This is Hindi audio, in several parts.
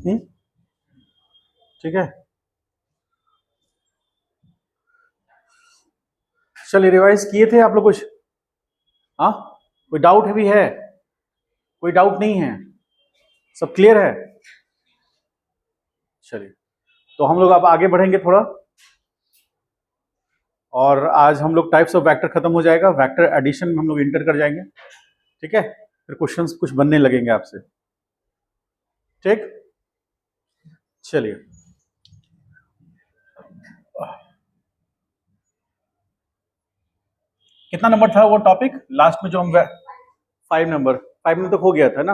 ठीक है, चलिए रिवाइज किए थे आप लोग कुछ? हाँ, कोई डाउट भी है? कोई डाउट नहीं है? सब क्लियर है? चलिए, तो हम लोग अब आगे बढ़ेंगे थोड़ा, और आज हम लोग टाइप्स ऑफ वेक्टर खत्म हो जाएगा, वेक्टर एडिशन में हम लोग इंटर कर जाएंगे। ठीक है, फिर क्वेश्चंस कुछ बनने लगेंगे आपसे। ठीक, चलिए, कितना नंबर था वो टॉपिक लास्ट में जो हम 5 नंबर तक हो गया था ना?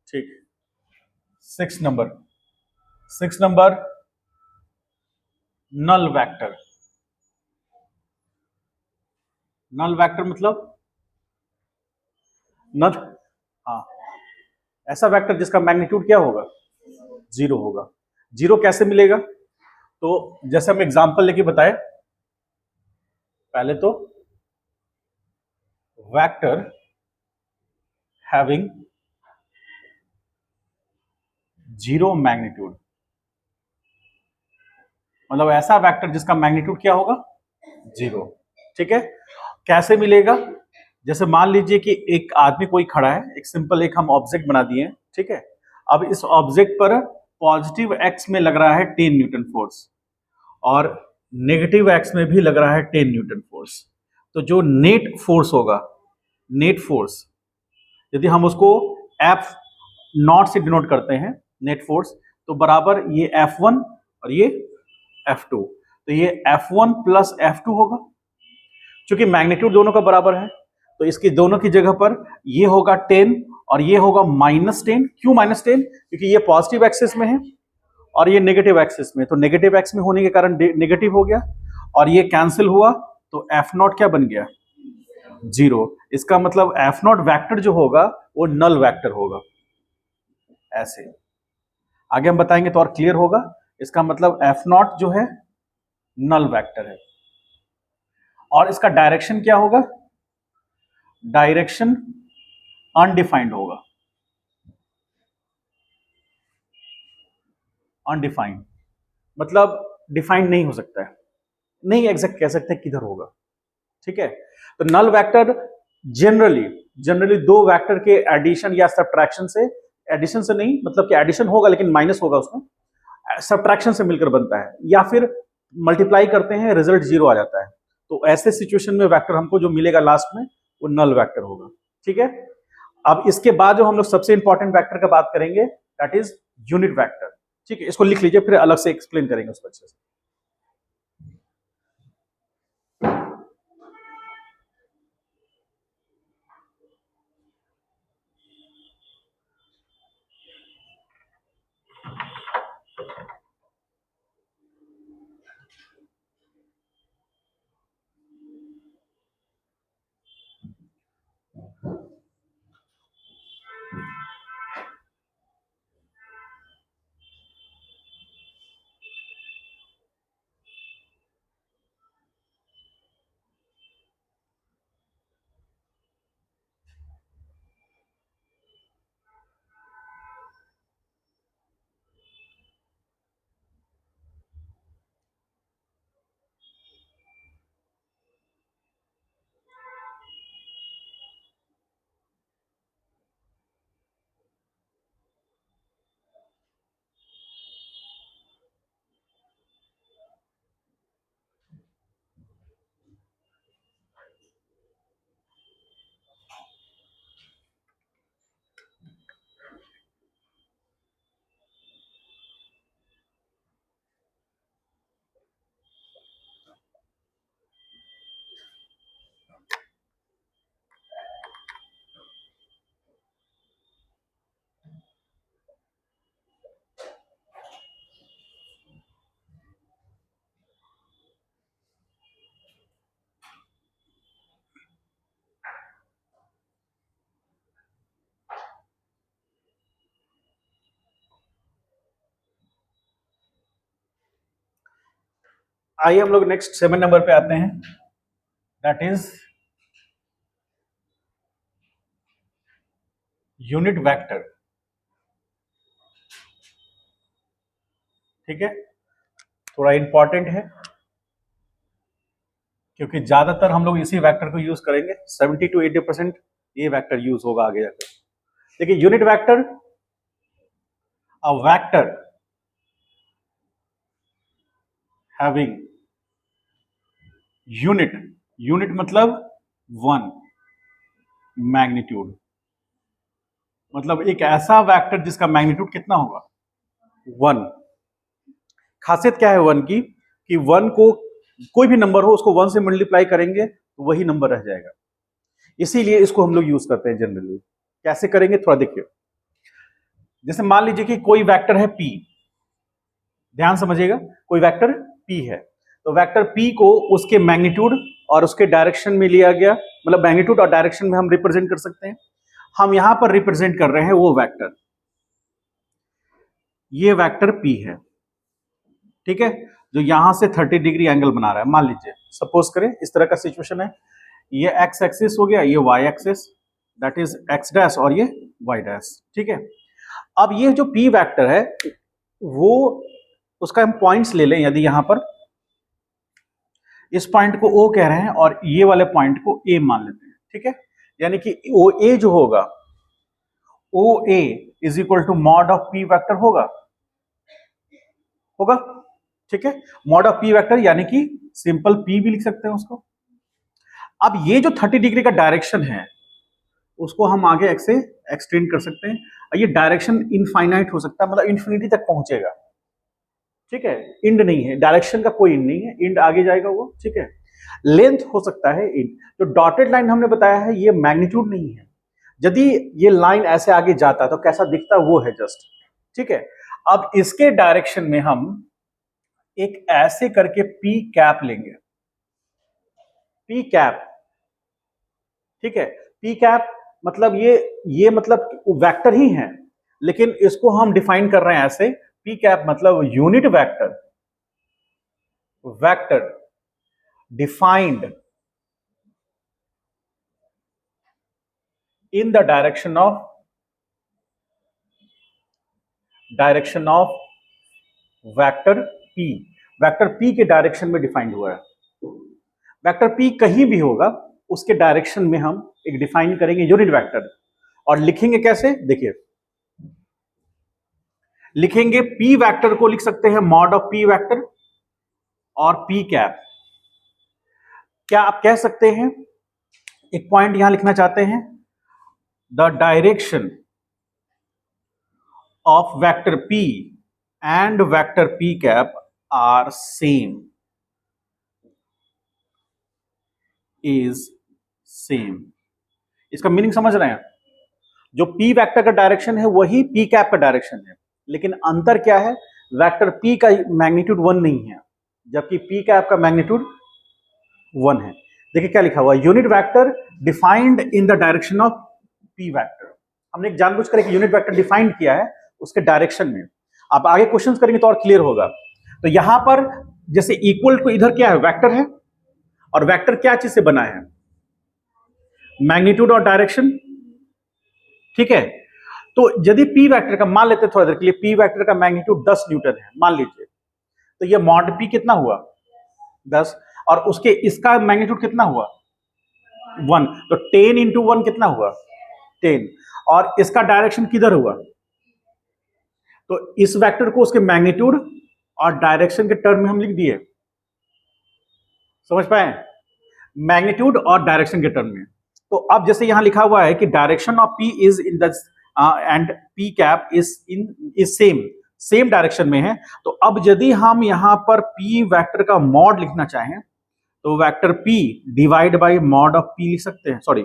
ठीक, 6 नंबर, 6 नंबर नल वेक्टर। नल वेक्टर मतलब नल, हाँ, ऐसा वेक्टर जिसका मैग्नीट्यूड क्या होगा? जीरो होगा। जीरो कैसे मिलेगा? तो जैसे हम एग्जांपल लेके बताए, पहले तो वेक्टर हैविंग जीरो मैग्नीट्यूड, मतलब ऐसा वेक्टर जिसका मैग्नीट्यूड क्या होगा? जीरो। ठीक है, कैसे मिलेगा? जैसे मान लीजिए कि एक आदमी कोई खड़ा है, एक सिंपल एक हम ऑब्जेक्ट बना दिए, ठीक है। अब इस ऑब्जेक्ट पर पॉजिटिव एक्स में लग रहा है 10 न्यूटन फोर्स, और नेगेटिव एक्स में भी लग रहा है 10 न्यूटन फोर्स। तो जो नेट फोर्स होगा, नेट फोर्स, यदि हम उसको एफ नॉट से डिनोट करते हैं, नेट फोर्स, तो बराबर ये F1 और ये F2, तो ये F1 प्लस F2 होगा। क्योंकि मैग्नीट्यूड दोनों का बराबर है, तो इसकी दोनों की जगह पर ये होगा 10 और ये होगा -10। क्यों -10? क्योंकि ये पॉजिटिव एक्सिस में है और ये नेगेटिव एक्सिस में, तो नेगेटिव एक्स में होने के कारण नेगेटिव हो गया, और ये कैंसिल हुआ, तो F0 क्या बन गया? जीरो। इसका मतलब F0 वेक्टर जो होगा वो नल वेक्टर होगा। ऐसे आगे हम बताएंगे तो और क्लियर होगा। इसका मतलब F0 जो है नल वेक्टर है, और इसका डायरेक्शन क्या होगा? डायरेक्शन अनडिफाइंड होगा। अनडिफाइंड मतलब डिफाइंड नहीं हो सकता है, नहीं एग्जैक्ट कह सकते किधर होगा। ठीक है, तो नल वेक्टर जनरली जनरली दो वेक्टर के एडिशन या सब्ट्रैक्शन से, एडिशन से नहीं मतलब कि एडिशन होगा लेकिन माइनस होगा उसमें, सब्ट्रैक्शन से मिलकर बनता है, या फिर मल्टीप्लाई करते हैं, रिजल्ट जीरो आ जाता है। तो ऐसे सिचुएशन में वेक्टर हमको जो मिलेगा लास्ट में वो नल वेक्टर होगा। ठीक है, अब इसके बाद जो हम लोग सबसे इंपॉर्टेंट वेक्टर का बात करेंगे, दैट इज यूनिट वेक्टर। ठीक है, इसको लिख लीजिए, फिर अलग से एक्सप्लेन करेंगे उसको अच्छे से। आइए हम लोग नेक्स्ट 7 नंबर पे आते हैं, दैट इज यूनिट वेक्टर। ठीक है, थोड़ा इंपॉर्टेंट है क्योंकि ज्यादातर हम लोग इसी वेक्टर को यूज करेंगे। 70 to 80% ये वेक्टर यूज होगा आगे जाकर। देखिए unit vector, a vector having unit मतलब 1 मैग्नीट्यूड, मतलब एक ऐसा वेक्टर जिसका मैग्नीट्यूड कितना होगा 1। खासियत क्या है 1 की कि 1 को कोई भी नंबर हो उसको 1 से मल्टीप्लाई करेंगे तो वही नंबर रह जाएगा, इसीलिए इसको हम लोग यूज करते हैं जनरली। कैसे करेंगे थोड़ा देखिए। जैसे मान लीजिए कि कोई वेक्टर है p, ध्यान समझिएगा, कोई वेक्टर p है, तो वेक्टर p को उसके मैग्नीट्यूड और उसके डायरेक्शन में लिया गया, मतलब मैग्नीट्यूड और डायरेक्शन में हम रिप्रेजेंट कर सकते हैं। हम यहां पर रिप्रेजेंट कर रहे हैं वो वेक्टर, ये वेक्टर p है, ठीक है, जो यहां से 30 डिग्री एंगल बना रहा है। मान लीजिए सपोज करें इस तरह का सिचुएशन है, ये एक्स एक्सिस हो गया, ये Y axis, that is X dash और ये वाई डैश, ठीक है। अब ये जो p वेक्टर है वो, उसका हम पॉइंट्स ले लें, यदि यहां पर इस पॉइंट को O कह रहे हैं और ये वाले पॉइंट को A मान लेते हैं, ठीक है, यानी कि OA जो होगा, OA is equal to mod of p vector होगा, ठीक है, मॉड ऑफ p वेक्टर, यानी कि सिंपल p भी लिख सकते हैं उसको। अब ये जो 30 डिग्री का डायरेक्शन है उसको हम आगे x से एक्सटेंड कर सकते हैं, और ये डायरेक्शन इनफाइनाइट हो सकता है, मतलब इन्फिनिटी तक पहुंचेगा, ठीक है, इंड नहीं है, डायरेक्शन का कोई इंड नहीं है, इंड आगे जाएगा वो, ठीक है। लेंथ हो सकता है इंड। जो डॉटेड लाइन हमने बताया है ये मैग्नीट्यूड नहीं है, यदि ये लाइन ऐसे आगे जाता तो कैसा दिखता वो है जस्ट, ठीक है। अब इसके डायरेक्शन में हम एक ऐसे करके p कैप लेंगे, p कैप, ठीक है, p कैप मतलब ये मतलब वेक्टर ही है, लेकिन इसको हम डिफाइन कर रहे हैं ऐसे, p कैप मतलब unit vector defined in the direction of vector p, vector p के डायरेक्शन में डिफाइंड हुआ है। वेक्टर p कहीं भी होगा उसके डायरेक्शन में हम एक डिफाइन करेंगे यूनिट वेक्टर, और लिखेंगे कैसे, देखिए लिखेंगे p वेक्टर को लिख सकते हैं मॉड ऑफ p वेक्टर और p कैप। क्या आप कह सकते हैं, एक पॉइंट यहां लिखना चाहते हैं, the direction of vector p and vector p cap are same, is same। इसका मीनिंग समझ रहे हैं, जो p वेक्टर का डायरेक्शन है वही p कैप का डायरेक्शन है, लेकिन अंतर क्या है, वेक्टर p का मैग्नीट्यूड 1 नहीं है जबकि p कैप का मैग्नीट्यूड 1 है। देखिए क्या लिखा हुआ है, unit vector defined in the direction of p vector. हमने एक जानबूझकर एक यूनिट वेक्टर डिफाइंड किया है उसके डायरेक्शन में। आप आगे क्वेश्चंस करेंगे तो और क्लियर होगा। तो यहां पर जैसे इक्वल टू, इधर क्या है, वेक्टर है, और वेक्टर क्या चीज से बना है, मैग्नीट्यूड और डायरेक्शन, ठीक है। तो यदि p वेक्टर का मान लेते थोड़ा देर के लिए, p वेक्टर का मैग्नीट्यूड 10 न्यूटन है मान लीजिए, तो ये मॉड p कितना हुआ 10, और उसके इसका मैग्नीट्यूड कितना हुआ 1, तो 10 इंटू 1 कितना हुआ 10, और इसका डायरेक्शन किधर हुआ, तो इस वेक्टर को उसके मैग्नीट्यूड और डायरेक्शन के टर्म में हम लिख दिए, समझ पाए, मैग्नीट्यूड और डायरेक्शन के टर्म में। तो अब जैसे यहां लिखा हुआ है कि direction of p is in the end p cap is same direction में है, तो अब यदि हम यहां पर p वेक्टर का मॉड लिखना चाहें तो vector p divide by mod of p लिख सकते हैं, सॉरी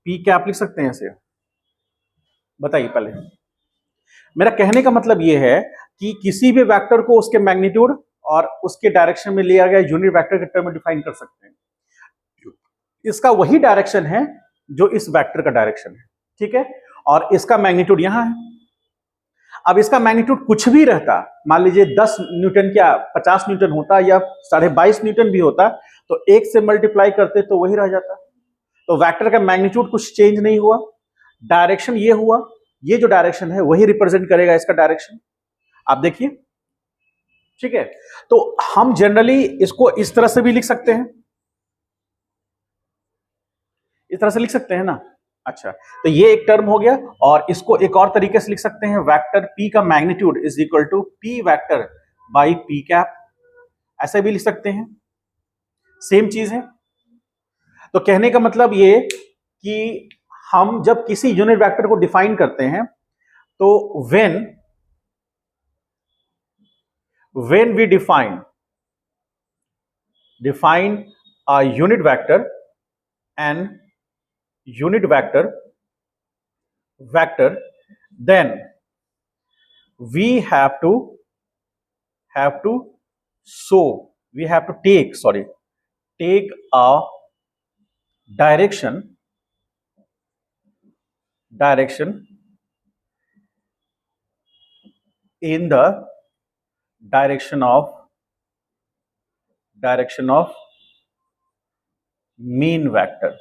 p कैप लिख सकते हैं ऐसे, बताइए पहले। मेरा कहने का मतलब यह है कि किसी भी वेक्टर को उसके मैग्नीट्यूड और उसके डायरेक्शन में लिया गया यूनिट वेक्टर के टर्म में डिफाइन कर सकते हैं। इसका वही डायरेक्शन है जो इस वेक्टर का डायरेक्शन है, ठीक है, और इसका मैग्नीट्यूड यहां है। अब इसका मैग्नीट्यूड कुछ भी रहता, मान लीजिए 10 न्यूटन क्या 50 न्यूटन होता या 22.5 न्यूटन भी होता, तो 1 से मल्टीप्लाई करते तो वही रह जाता। तो वेक्टर का मैग्नीट्यूड कुछ चेंज नहीं हुआ, डायरेक्शन ये हुआ, ये जो डायरेक्शन है वही रिप्रेजेंट करेगा इसका डायरेक्शन। आप देखिए ठीक है, तो हम जनरली इसको इस तरह से भी लिख सकते हैं, इस तरह से लिख सकते हैं ना। अच्छा, तो ये एक टर्म हो गया, और इसको एक और तरीके से लिख सकते हैं, वेक्टर p का magnitude is equal to p vector by p cap, ऐसे भी लिख सकते हैं, सेम चीज है। तो कहने का मतलब ये कि हम जब किसी यूनिट वेक्टर को डिफाइन करते हैं, तो when we define a unit vector and unit vector, then we have to take a direction in the direction of mean vector,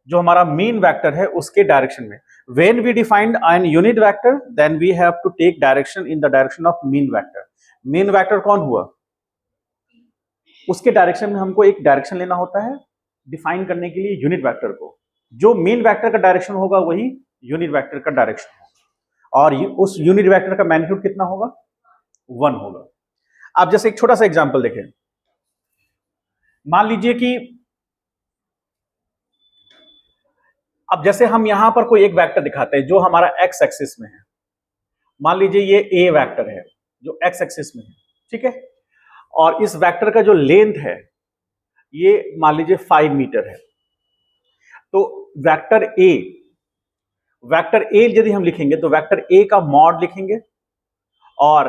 जो हमारा मीन वेक्टर है उसके डायरेक्शन में। When we defined an unit vector, then we have to take direction in the direction of mean vector. Mean vector कौन हुआ, उसके डायरेक्शन में हमको एक डायरेक्शन लेना होता है डिफाइन करने के लिए यूनिट वेक्टर को। जो मीन वेक्टर का डायरेक्शन होगा वही यूनिट वेक्टर का डायरेक्शन होगा, और उस यूनिट वेक्टर का मैग्नीट्यूड कितना होगा, 1 होगा। आप जैसे एक छोटा सा एग्जांपल देखें, मान लीजिए कि अब जैसे हम यहां पर कोई एक वेक्टर दिखाते हैं जो हमारा एक्स एक्सिस में है, मान लीजिए ये ए वेक्टर है जो एक्स एक्सिस में है, ठीक है, और इस वेक्टर का जो लेंथ है ये मान लीजिए 5 मीटर है। तो वेक्टर ए यदि हम लिखेंगे तो वेक्टर ए का मॉड लिखेंगे और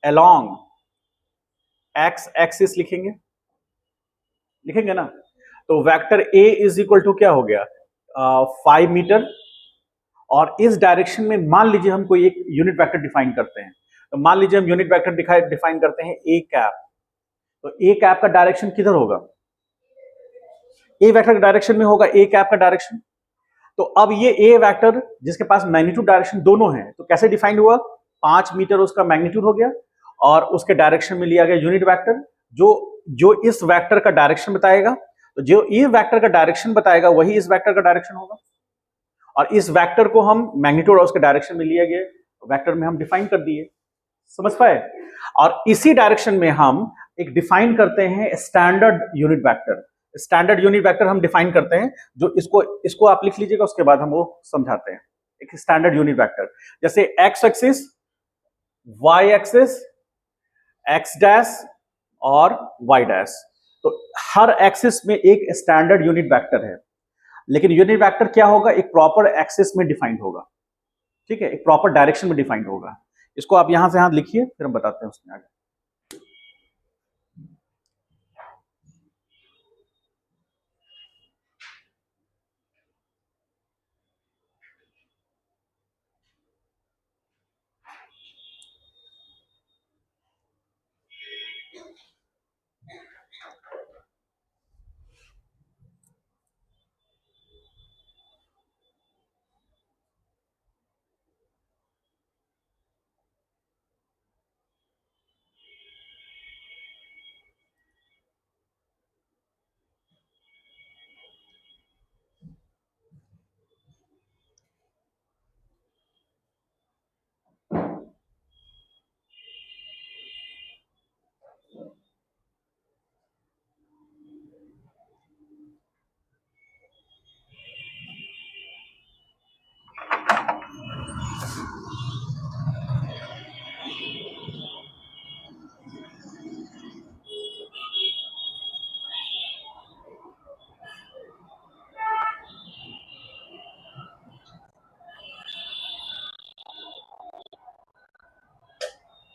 अलोंग एक्स एक्सिस लिखेंगे ना। तो vector A is equal to क्या हो गया, 5 मीटर, और इस डायरेक्शन में मान लीजिए हम कोई एक यूनिट वेक्टर डिफाइन करते हैं। तो मान लीजिए हम यूनिट वेक्टर डिफाइन करते हैं ए कैप, तो ए कैप का डायरेक्शन किधर होगा, ए वेक्टर के डायरेक्शन में होगा ए कैप का डायरेक्शन। तो अब ये ए वेक्टर जिसके पास मैग्नीट्यूड डायरेक्शन दोनों हैं, तो कैसे डिफाइंड हुआ, 5 मीटर उसका मैग्नीट्यूड हो गया, और उसके डायरेक्शन में लिया गया यूनिट वेक्टर जो इस वेक्टर का डायरेक्शन बताएगा। तो जो ये वेक्टर का डायरेक्शन बताएगा वही इस वेक्टर का डायरेक्शन होगा, और इस वेक्टर को हम मैग्नीट्यूड और उसके डायरेक्शन में लिया गया वेक्टर में हम डिफाइन कर दिए, समझ पाए। और इसी डायरेक्शन में हम एक डिफाइन करते हैं standard unit vector. Standard unit vector हम डिफाइन करते हैं, जो इसको आप लिख लीजिएगा, उसके बाद हम वो समझाते हैं। एक स्टैंडर्ड यूनिट वेक्टर जैसे X axis, Y axis, X dash और वाई डैश, तो हर एक्सिस में एक स्टैंडर्ड यूनिट वेक्टर है, लेकिन यूनिट वेक्टर क्या होगा, एक प्रॉपर एक्सिस में डिफाइंड होगा, ठीक है, एक प्रॉपर डायरेक्शन में डिफाइंड होगा। इसको आप यहां से यहां लिखिए, फिर हम बताते हैं उसमें आगे।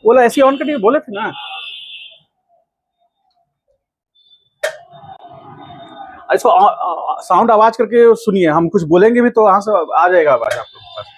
बोला ऐसे ऑन करिए, बोले थे ना। इसको साउंड आवाज करके सुनिए, हम कुछ बोलेंगे भी तो वहां से आ जाएगा आवाज आपको पास।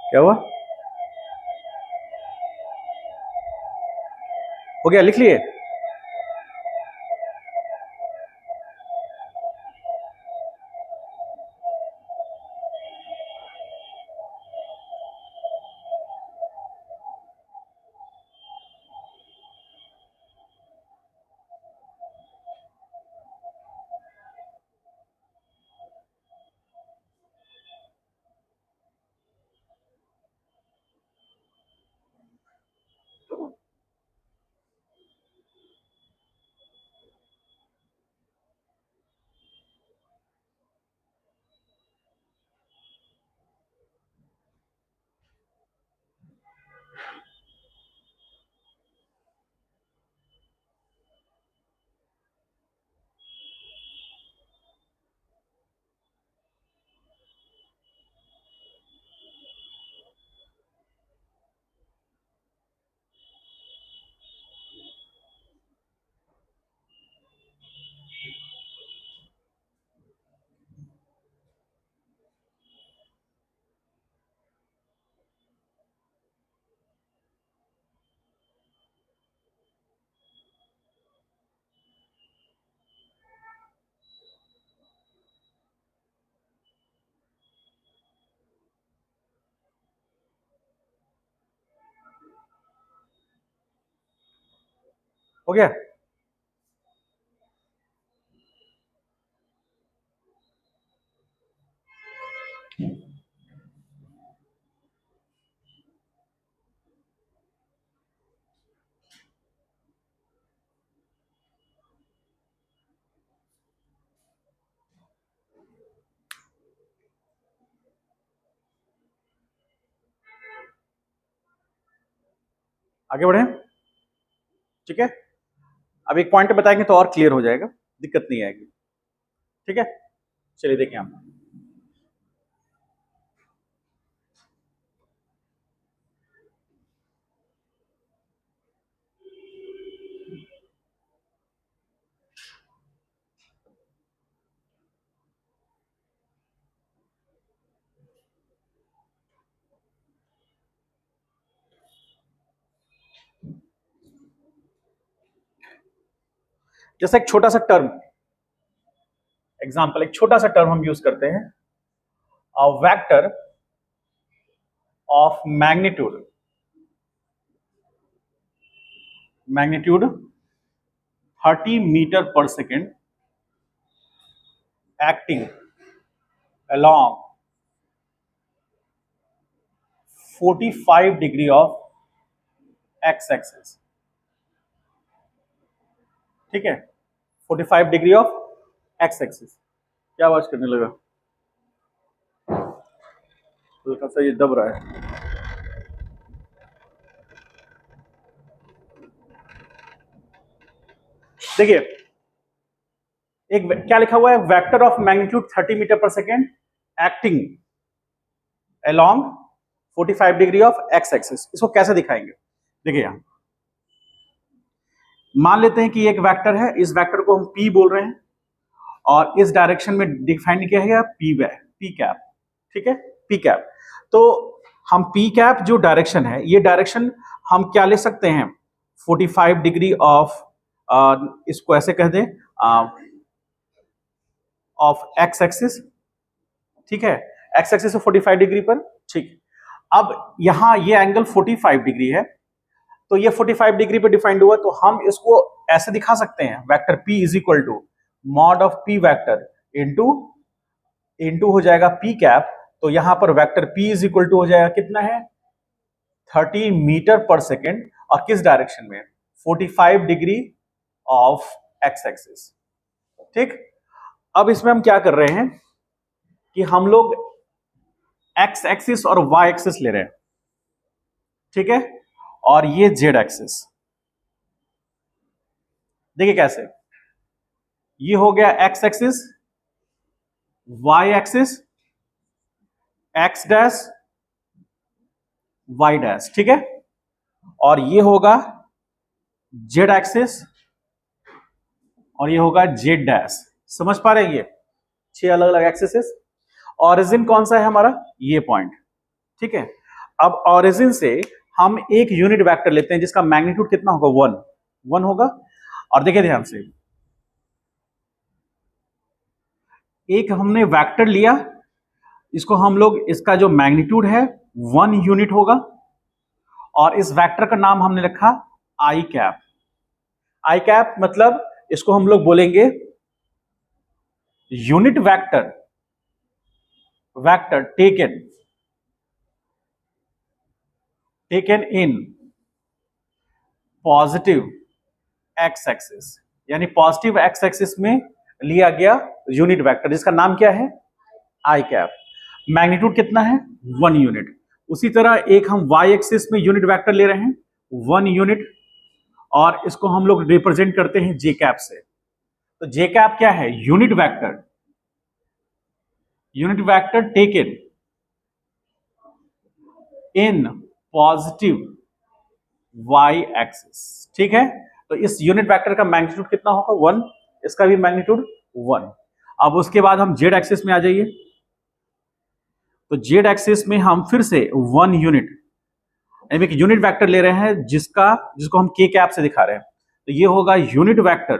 क्या हुआ? हो गया, लिख लिए? हो गया? आगे बढ़े? ठीक है, अब एक पॉइंट बताएंगे तो और क्लियर हो जाएगा, दिक्कत नहीं आएगी। ठीक है, चलिए देखें हम। जैसे एक छोटा सा टर्म एग्जाम्पल, एक छोटा सा टर्म हम यूज करते हैं, वेक्टर ऑफ मैग्नीट्यूड 30 मीटर पर second acting along 45 degree of x axis। ठीक है, 45 डिग्री ऑफ x एक्सिस। क्या आवाज करने लगा? हल्का सा ये दब रहा है। देखिए, एक क्या लिखा हुआ है, वेक्टर ऑफ मैग्नीट्यूड 30 मीटर पर second acting along 45 degree of x axis. इसको कैसे दिखाएंगे? देखिए, यहां मान लेते हैं कि एक वेक्टर है, इस वेक्टर को हम p बोल रहे हैं और इस डायरेक्शन में डिफाइन किया है p कैप। ठीक है, p कैप। तो हम p कैप जो डायरेक्शन है, ये डायरेक्शन हम क्या ले सकते हैं, 45 डिग्री ऑफ, इसको ऐसे कह दें, ऑफ x एक्सिस। ठीक है, x एक्सिस से 45 डिग्री पर। ठीक, अब यहां ये एंगल 45 डिग्री है, तो ये 45 डिग्री पे डिफाइंड हुआ, तो हम इसको ऐसे दिखा सकते हैं, vector p is equal to mod of p vector into हो जाएगा p कैप। तो यहां पर vector p is equal to हो जाएगा, कितना है, 30 मीटर पर सेकेंड, और किस डायरेक्शन में, 45 डिग्री ऑफ x एक्सिस। ठीक, अब इसमें हम क्या कर रहे हैं कि हम लोग x एक्सिस और y एक्सिस ले रहे हैं। ठीक है, और ये z एक्सिस। देखिए कैसे, ये हो गया x axis, y axis, x dash, y dash. ठीक है, और ये होगा z एक्सिस, और ये होगा जेड डैश। समझ पा रहे हैं? ये 6 अलग अलग एक्सेसेस। ऑरिजिन कौन सा है हमारा? ये पॉइंट। ठीक है, अब ऑरिजिन से हम एक यूनिट वेक्टर लेते हैं जिसका मैग्नीट्यूड कितना होगा? 1 होगा। और देखिए ध्यान से, एक हमने वेक्टर लिया, इसको हम लोग, इसका जो मैग्नीट्यूड है 1 यूनिट होगा, और इस वेक्टर का नाम हमने रखा आई कैप। आई कैप मतलब इसको हम लोग बोलेंगे unit vector, vector taken in positive x axis, यानी पॉजिटिव एक्स एक्सिस में लिया गया यूनिट वेक्टर जिसका नाम क्या है? आई कैप। मैग्नीट्यूड कितना है? 1 यूनिट। उसी तरह एक हम वाई एक्सिस में यूनिट वेक्टर ले रहे हैं 1 यूनिट, और इसको हम लोग रिप्रेजेंट करते हैं जे कैप से। तो जे कैप क्या है? Unit vector taken in positive Y axis. ठीक है, तो इस यूनिट वेक्टर का मैग्नीट्यूड कितना होगा? 1। इसका भी मैग्नीट्यूड 1। अब उसके बाद हम जेड एक्सिस में आ जाइए। तो जेड एक्सिस में हम फिर से 1 यूनिट, यानी कि यूनिट वेक्टर ले रहे हैं जिसको हम के कैप से दिखा रहे हैं। तो ये होगा unit vector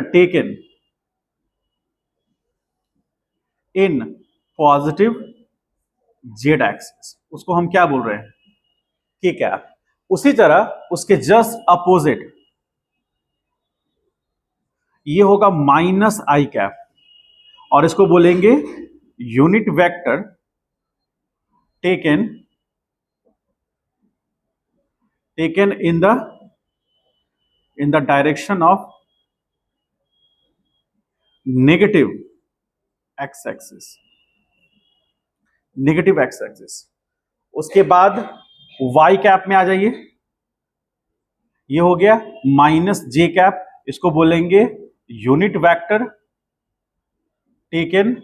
taken in positive Z axis, उसको हम क्या बोल रहे हैं? के कैप। उसी तरह उसके जस्ट अपोजिट ये होगा माइनस आई कैप, और इसको बोलेंगे unit vector taken in the direction of negative x axis. उसके बाद वाई कैप में आ जाइए। ये हो गया माइनस जे कैप, इसको बोलेंगे unit vector taken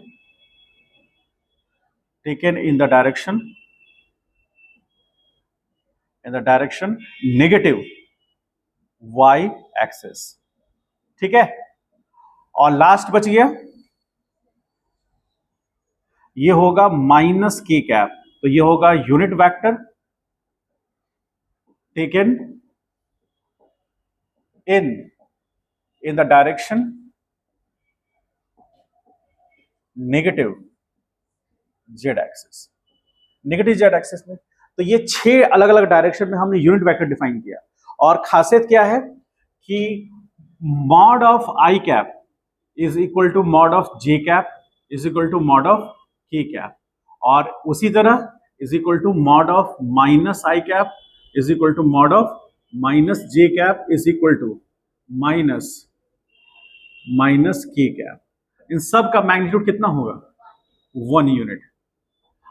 in the direction negative Y axis. ठीक है, और लास्ट बच गया, ये होगा माइनस के कैप। तो ये होगा unit vector taken in the direction negative Z axis में। तो ये 6 अलग अलग डायरेक्शन में हमने यूनिट वेक्टर डिफाइन किया। और खासियत क्या है कि mod of I cap is equal to mod of J cap is equal to mod of K cap, और उसी तरह is equal to mod of minus I cap is equal to mod of minus J cap is equal to minus K cap. इन सब का मैग्नीट्यूड कितना होगा? 1 यूनिट।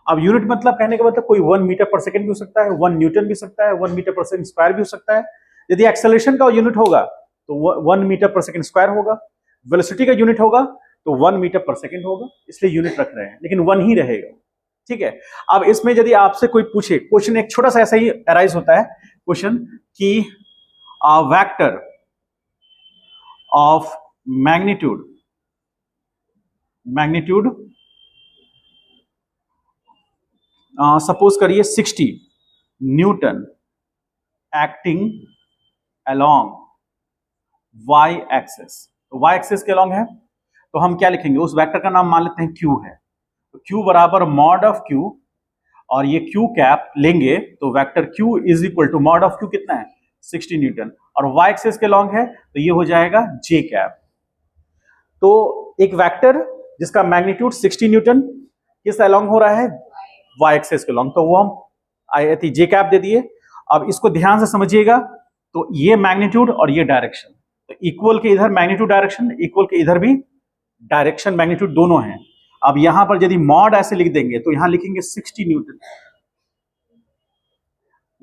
अब यूनिट मतलब कहने का मतलब कोई 1 मीटर पर सेकंड भी हो सकता है, 1 न्यूटन भी हो सकता है, 1 मीटर पर सेकंड स्क्वायर भी हो सकता है। यदि एक्सेलरेशन का यूनिट होगा तो 1 मीटर पर सेकंड स्क्वायर होगा, वेलोसिटी का यूनिट होगा तो 1 मीटर पर सेकंड होगा, इसलिए यूनिट रख रहे हैं, लेकिन 1 ही रहेगा। ठीक है, अब इसमें यदि आपसे कोई पूछे, क्वेश्चन एक छोटा सा ऐसा ही अराइज होता है क्वेश्चन कि वेक्टर ऑफ मैग्नीट्यूड सपोज करिए 60 newton acting along Y axis. तो वाई एक्सिस के अलोंग है, तो हम क्या लिखेंगे? उस वेक्टर का नाम मान लेते हैं क्यू है। तो क्यू बराबर मॉड ऑफ क्यू, और ये क्यू कैप लेंगे तो vector Q is equal to mod of Q कितना है? 60 न्यूटन, और वाई एक्सिस के अलोंग है तो ये हो जाएगा जे कैप। तो एक वेक्टर जिसका मैग्नीट्यूड 60 न्यूटन किस अलोंग हो रहा है? वाई एक्सिस के अलोंग, तो वो हम जे कैप दे दिए। अब इसको ध्यान से समझिएगा, तो ये मैग्नीट्यूड और ये डायरेक्शन, तो इक्वल के इधर मैग्नीट्यूड डायरेक्शन, इक्वल के इधर भी डायरेक्शन मैग्नीट्यूड दोनों हैं। अब यहां पर यदि मॉड ऐसे लिख देंगे तो यहां लिखेंगे 60 न्यूटन,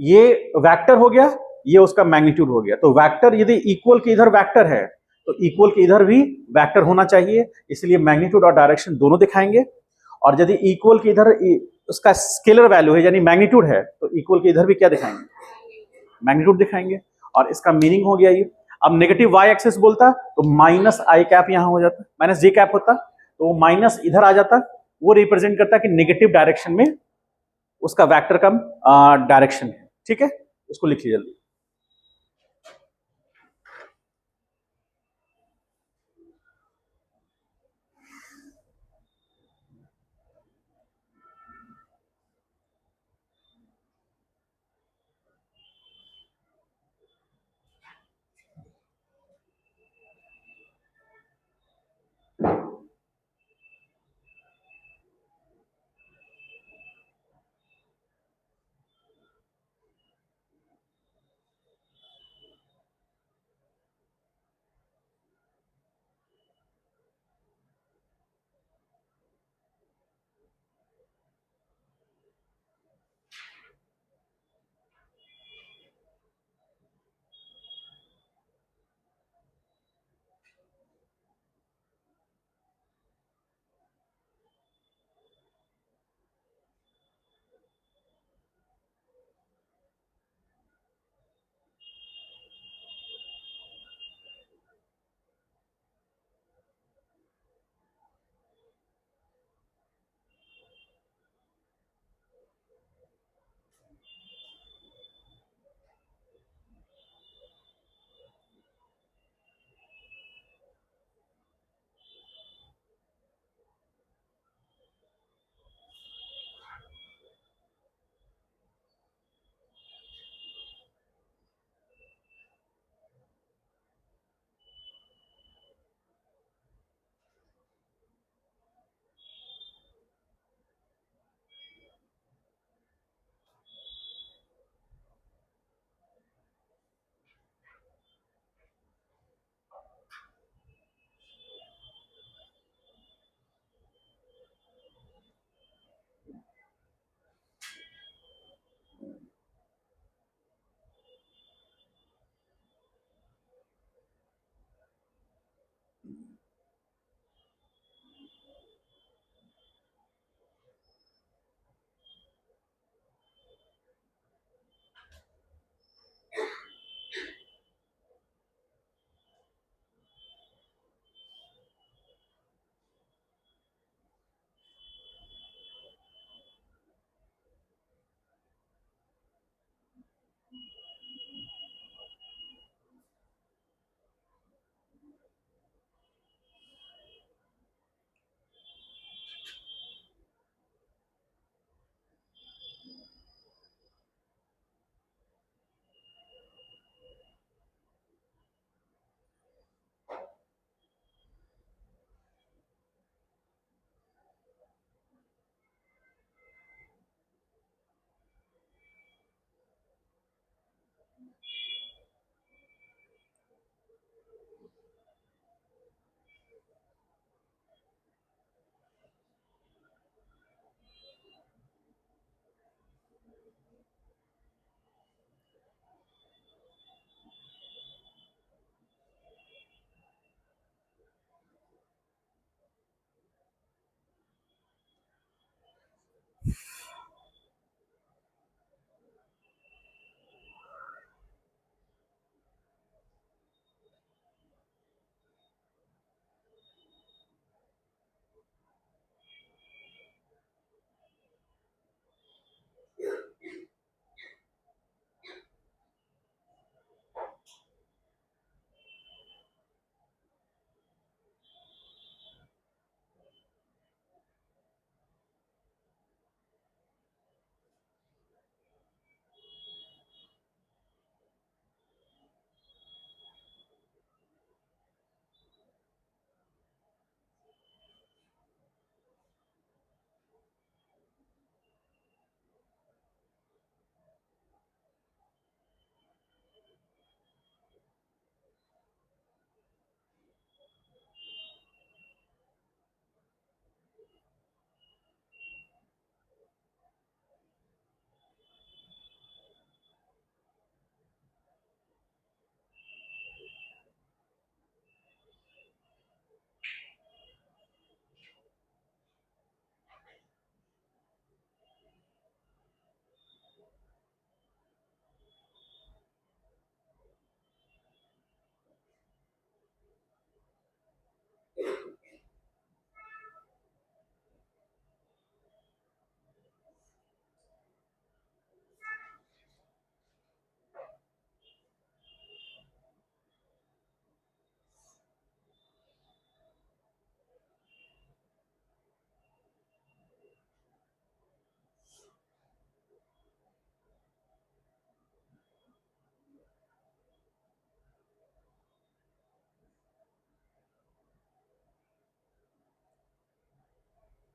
ये वेक्टर हो गया, ये उसका मैग्नीट्यूड हो गया। तो वेक्टर यदि इक्वल के इधर वेक्टर है तो इक्वल के इधर भी वेक्टर होना चाहिए, इसलिए मैग्नीट्यूड और डायरेक्शन दोनों दिखाएंगे। और यदि इक्वल के इधर उसका स्केलर वैल्यू है यानी मैग्नीट्यूड है, तो इक्वल के इधर भी क्या दिखाएंगे? मैग्नीट्यूड दिखाएंगे। और इसका मीनिंग हो गया ये। अब नेगेटिव वाई एक्सिस बोलता तो माइनस आई कैप यहां हो जाता, माइनस जे कैप होता, तो वो माइनस इधर आ जाता, वो रिप्रेजेंट करता कि नेगेटिव डायरेक्शन में उसका वेक्टर का डायरेक्शन है। ठीक है, इसको लिख लीजिए जल्दी।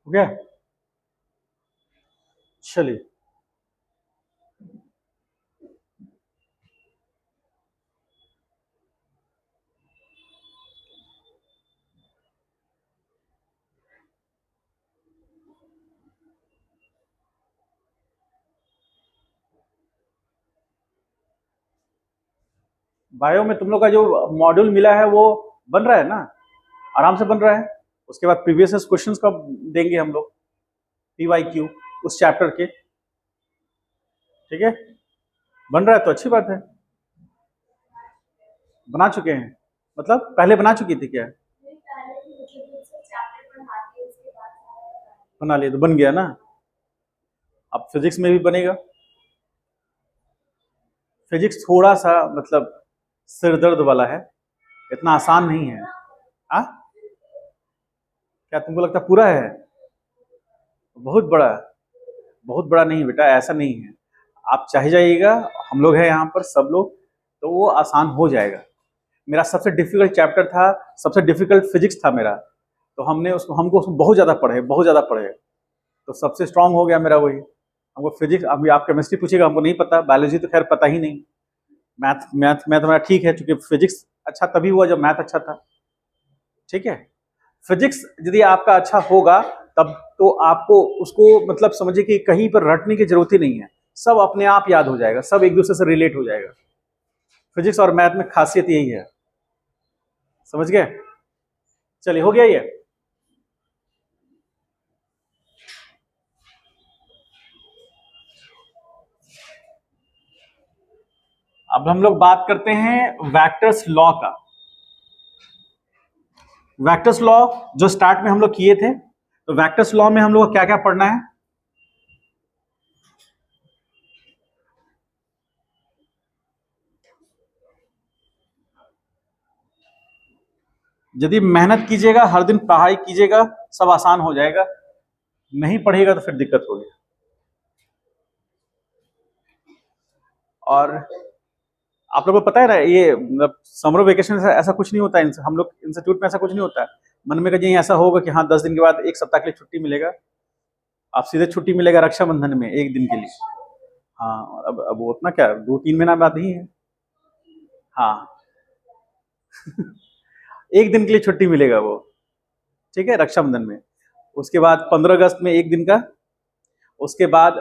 हो गया? चलिए, बायो में तुम लोग का जो मॉड्यूल मिला है वो बन रहा है ना? आराम से बन रहा है। उसके बाद प्रीवियस क्वेश्चंस कब देंगे हम लोग? PYQ उस चैप्टर के, ठीक है? बन रहा है तो अच्छी बात है। बना चुके हैं मतलब पहले बना चुकी थी क्या? बना लिया तो बन गया ना। अब फिजिक्स में भी बनेगा। फिजिक्स थोड़ा सा मतलब सिर दर्द वाला है, इतना आसान नहीं है। हाँ, क्या तुमको लगता पूरा है? बहुत बड़ा? बहुत बड़ा नहीं बेटा, ऐसा नहीं है। आप चाहे जाइएगा, हम लोग हैं यहाँ पर सब लोग, तो वो आसान हो जाएगा। मेरा सबसे डिफिकल्ट चैप्टर था, सबसे डिफिकल्ट फिजिक्स था मेरा, तो हमको उसको बहुत ज़्यादा पढ़े, बहुत ज़्यादा पढ़े, तो सबसे स्ट्रांग हो गया मेरा वही। हमको फिजिक्स, अभी आप केमिस्ट्री पूछेगा हमको नहीं पता, बायोलॉजी तो खैर पता ही नहीं। मैथ मैथ मैथ मेरा ठीक है, क्योंकि फिजिक्स अच्छा तभी हुआ जब मैथ अच्छा था, ठीक है? फिजिक्स यदि आपका अच्छा होगा तब तो आपको उसको मतलब समझिए कि कहीं पर रटने की जरूरत ही नहीं है, सब अपने आप याद हो जाएगा, सब एक दूसरे से रिलेट हो जाएगा। फिजिक्स और मैथ में खासियत यही है, समझ गए? चलिए, हो गया ये। अब हम लोग बात करते हैं वेक्टर्स लॉ का। वेक्टर्स लॉ जो स्टार्ट में हम लोग किए थे, तो वेक्टर्स लॉ में हम लोग क्या क्या पढ़ना है? यदि मेहनत कीजिएगा, हर दिन पढ़ाई कीजिएगा, सब आसान हो जाएगा। नहीं पढ़ेगा तो फिर दिक्कत होगी। और आप लोगों को पता है ना, ये मतलब समर वेकेशन ऐसा कुछ नहीं होता है, हम लोग इंस्टीट्यूट में ऐसा कुछ नहीं होता है। मन में कहीं ऐसा होगा कि हाँ 10 दिन के बाद एक सप्ताह के लिए छुट्टी मिलेगा, आप सीधे छुट्टी मिलेगा रक्षाबंधन में एक दिन के लिए। हाँ, और अब वो उतना क्या 2-3 महीना बाद ही है। हाँ एक दिन के लिए छुट्टी मिलेगा वो, ठीक है, रक्षाबंधन में। उसके बाद 15 अगस्त में एक दिन का। उसके बाद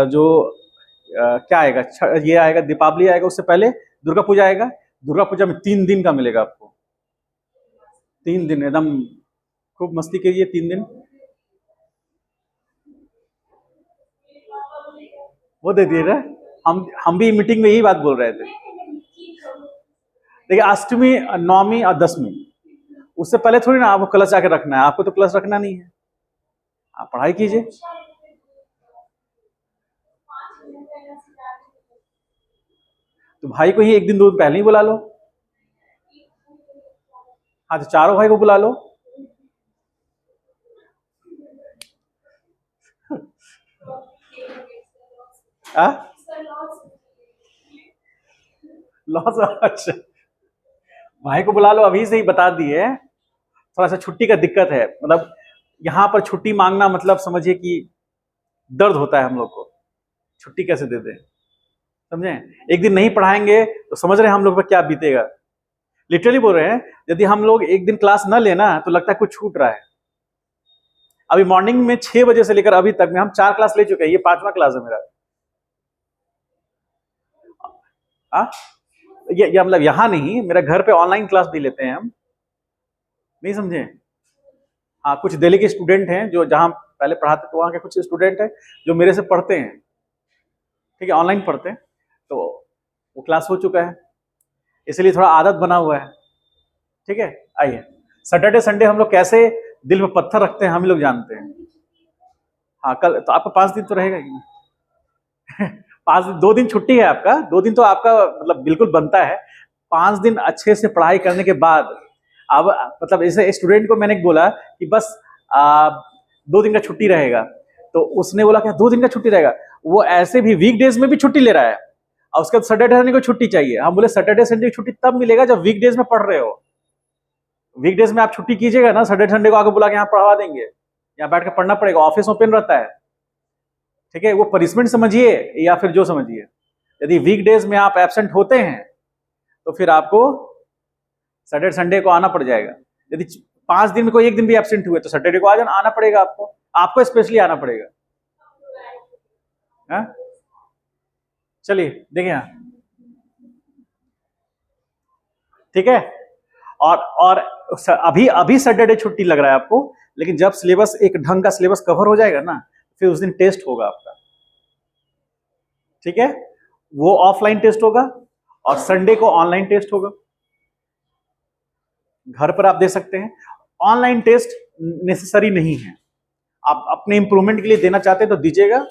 जो क्या आएगा, ये आएगा दीपावली आएगा, उससे पहले दुर्गा पूजा आएगा। दुर्गा पूजा में 3 दिन का मिलेगा आपको, 3 दिन एकदम खूब मस्ती कीजिए 3 दिन। वो दे दिए ना, हम भी मीटिंग में यही बात बोल रहे थे। देखिए, अष्टमी, नवमी और दसवीं, उससे पहले थोड़ी ना आपको क्लच आके रखना है, आपको तो क्लच रखना नहीं है, आप पढ़ाई कीजिए। तो भाई को ही एक दिन 2 दिन पहले ही बुला लो। हाँ, तो चारों भाई को बुला लो। लॉस, अच्छा, भाई को बुला लो, अभी से ही बता दिए। थोड़ा सा छुट्टी का दिक्कत है, मतलब यहाँ पर छुट्टी मांगना मतलब समझिए कि दर्द होता है हम लोग को, छुट्टी कैसे दे दें, समझे? एक दिन नहीं पढ़ाएंगे तो समझ रहे हैं हम लोग पर क्या बीतेगा। लिटरली बोल रहे हैं, यदि हम लोग एक दिन क्लास न लेना तो लगता है कुछ छूट रहा है। अभी मॉर्निंग में 6 बजे से लेकर अभी तक में हम 4 क्लास ले चुके हैं, ये 5वां क्लास है मेरा। आ? ये मतलब यहाँ नहीं, मेरा घर पे ऑनलाइन क्लास भी लेते हैं हम, नहीं समझे? हाँ, कुछ दिल्ली के स्टूडेंट हैं जो जहाँ पहले पढ़ाते थे, वहाँ के कुछ स्टूडेंट हैं जो मेरे से पढ़ते हैं, ठीक है, ऑनलाइन पढ़ते हैं, तो वो क्लास हो चुका है, इसलिए थोड़ा आदत बना हुआ है, ठीक है। आइए, सैटरडे संडे हम लोग कैसे दिल में पत्थर रखते हैं हम ही लोग जानते हैं। हाँ, कल तो आपका 5 दिन तो रहेगा ही। 2 दिन छुट्टी है आपका, 2 दिन तो आपका मतलब बिल्कुल बनता है। 5 दिन अच्छे से पढ़ाई करने के बाद, अब मतलब ऐसे स्टूडेंट को मैंने बोला कि बस 2 दिन का छुट्टी रहेगा, तो उसने बोला क्या 2 दिन का छुट्टी रहेगा? वो ऐसे भी वीक डेज में भी छुट्टी ले रहा है, और उसके बाद सैटरडे संडे को छुट्टी चाहिए। हम बोले सैटरडे संडे की छुट्टी तब मिलेगा जब वीक डेज में पढ़ रहे हो। वीक डेज में आप छुट्टी कीजिएगा ना, सैटरडे संडे को आके बुला के यहाँ पढ़वा देंगे। यहाँ बैठ के पढ़ना पड़ेगा, ऑफिस में पेन रहता है, ठीक है, वो पनिशमेंट समझिए या फिर जो समझिए। यदि वीकडेज में आप एब्सेंट होते हैं तो फिर आपको सैटरडे संडे को आना पड़ जाएगा। यदि 5 दिन में कोई एक दिन भी एब्सेंट हुए तो सैटरडे को आना पड़ेगा आपको, आपको स्पेशली आना पड़ेगा। हाँ? चलिए देखिए, ठीक है। और अभी अभी सैटरडे छुट्टी लग रहा है आपको, लेकिन जब सिलेबस एक ढंग का सिलेबस कवर हो जाएगा ना, फिर उस दिन टेस्ट होगा आपका, ठीक है। वो ऑफलाइन टेस्ट होगा और संडे को ऑनलाइन टेस्ट होगा, घर पर आप दे सकते हैं। ऑनलाइन टेस्ट नेसेसरी नहीं है, आप अपने इंप्रूवमेंट के लिए देना चाहते हैं तो दीजिएगा,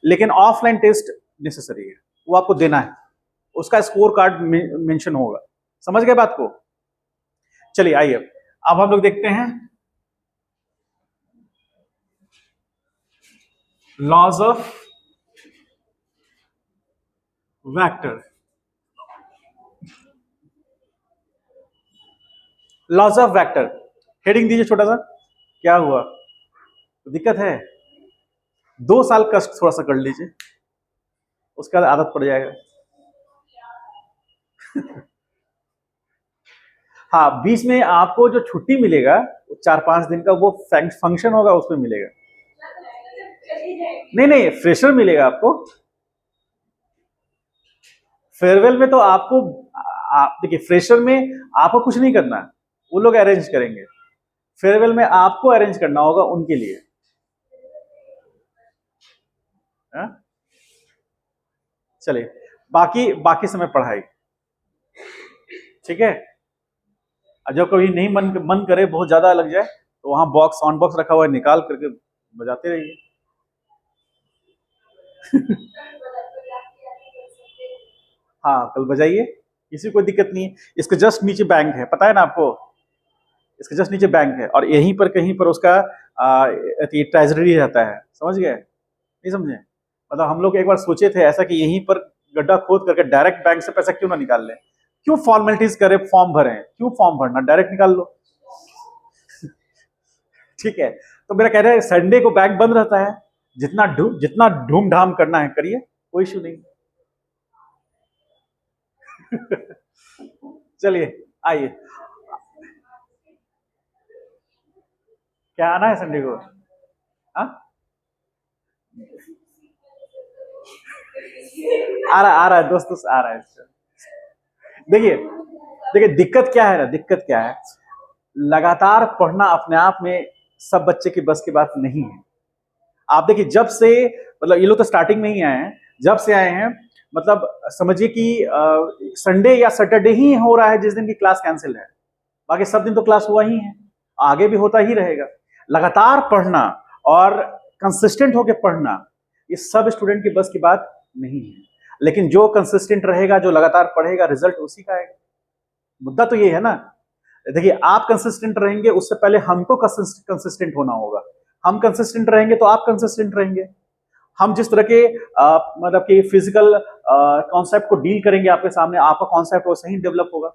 लेकिन ऑफलाइन टेस्ट नेसेसरी है, वो आपको देना है, उसका स्कोर कार्ड मेंशन होगा। समझ गए बात को? चलिए आइए अब हम लोग देखते हैं laws of vector. Laws of vector heading दीजिए छोटा सा। क्या हुआ, तो दिक्कत है? 2 साल कष्ट थोड़ा सा कर लीजिए, उसके बाद आदत पड़ जाएगा। हाँ, बीच में आपको जो छुट्टी मिलेगा 4-5 दिन का, वो फंक्शन होगा उसमें मिलेगा। नहीं, फ्रेशर मिलेगा आपको। फेयरवेल में तो आपको देखिए, फ्रेशर में आपको कुछ नहीं करना, वो लोग अरेंज करेंगे। फेयरवेल में आपको अरेंज करना होगा उनके लिए। चलिए बाकी समय पढ़ाई, ठीक है। जब कभी नहीं मन करे, बहुत ज्यादा लग जाए, तो वहां साउंड बॉक्स रखा हुआ है, निकाल करके बजाते रहिए। हाँ, कल बजाइए, किसी को दिक्कत नहीं है। इसके जस्ट नीचे बैंक है, पता है ना आपको, इसके जस्ट नीचे बैंक है, और यहीं पर कहीं पर उसका ट्रेजरी रहता है। समझ गए? नहीं समझे? मतलब हम लोग एक बार सोचे थे ऐसा कि यहीं पर गड्ढा खोद करके डायरेक्ट बैंक से पैसा क्यों ना निकाल लें, क्यों फॉर्मेलिटीज करें, फॉर्म भरें, क्यों फॉर्म भरना, डायरेक्ट निकाल लो। ठीक है, तो मेरा कह रहा है संडे को बैंक बंद रहता है, जितना धूमधाम करना है करिए, कोई इशू नहीं। चलिए आइए, क्या आना है संडे को? हाँ, आ रहा है दोस्त आ रहा है। देखिए दिक्कत क्या है ना, दिक्कत क्या है, लगातार पढ़ना अपने आप में सब बच्चे की बस की बात नहीं है। आप देखिए, जब से मतलब ये लोग तो स्टार्टिंग में ही आए हैं, जब से आए हैं, मतलब समझिए कि संडे या सैटरडे ही हो रहा है जिस दिन की क्लास कैंसिल है, बाकी सब दिन तो क्लास हुआ ही है, आगे भी होता ही रहेगा। लगातार पढ़ना और कंसिस्टेंट होकर पढ़ना, ये सब स्टूडेंट की बस की बात नहीं है, लेकिन जो कंसिस्टेंट रहेगा, जो लगातार पढ़ेगा, रिजल्ट उसी का आएगा। मुद्दा तो ये है ना। देखिए, आप कंसिस्टेंट रहेंगे, उससे पहले हमको कंसिस्टेंट होना होगा। हम कंसिस्टेंट रहेंगे तो आप कंसिस्टेंट रहेंगे। हम जिस तरह के मतलब कि फिजिकल कॉन्सेप्ट को डील करेंगे आपके सामने, आपका कॉन्सेप्ट वो सही डेवलप होगा।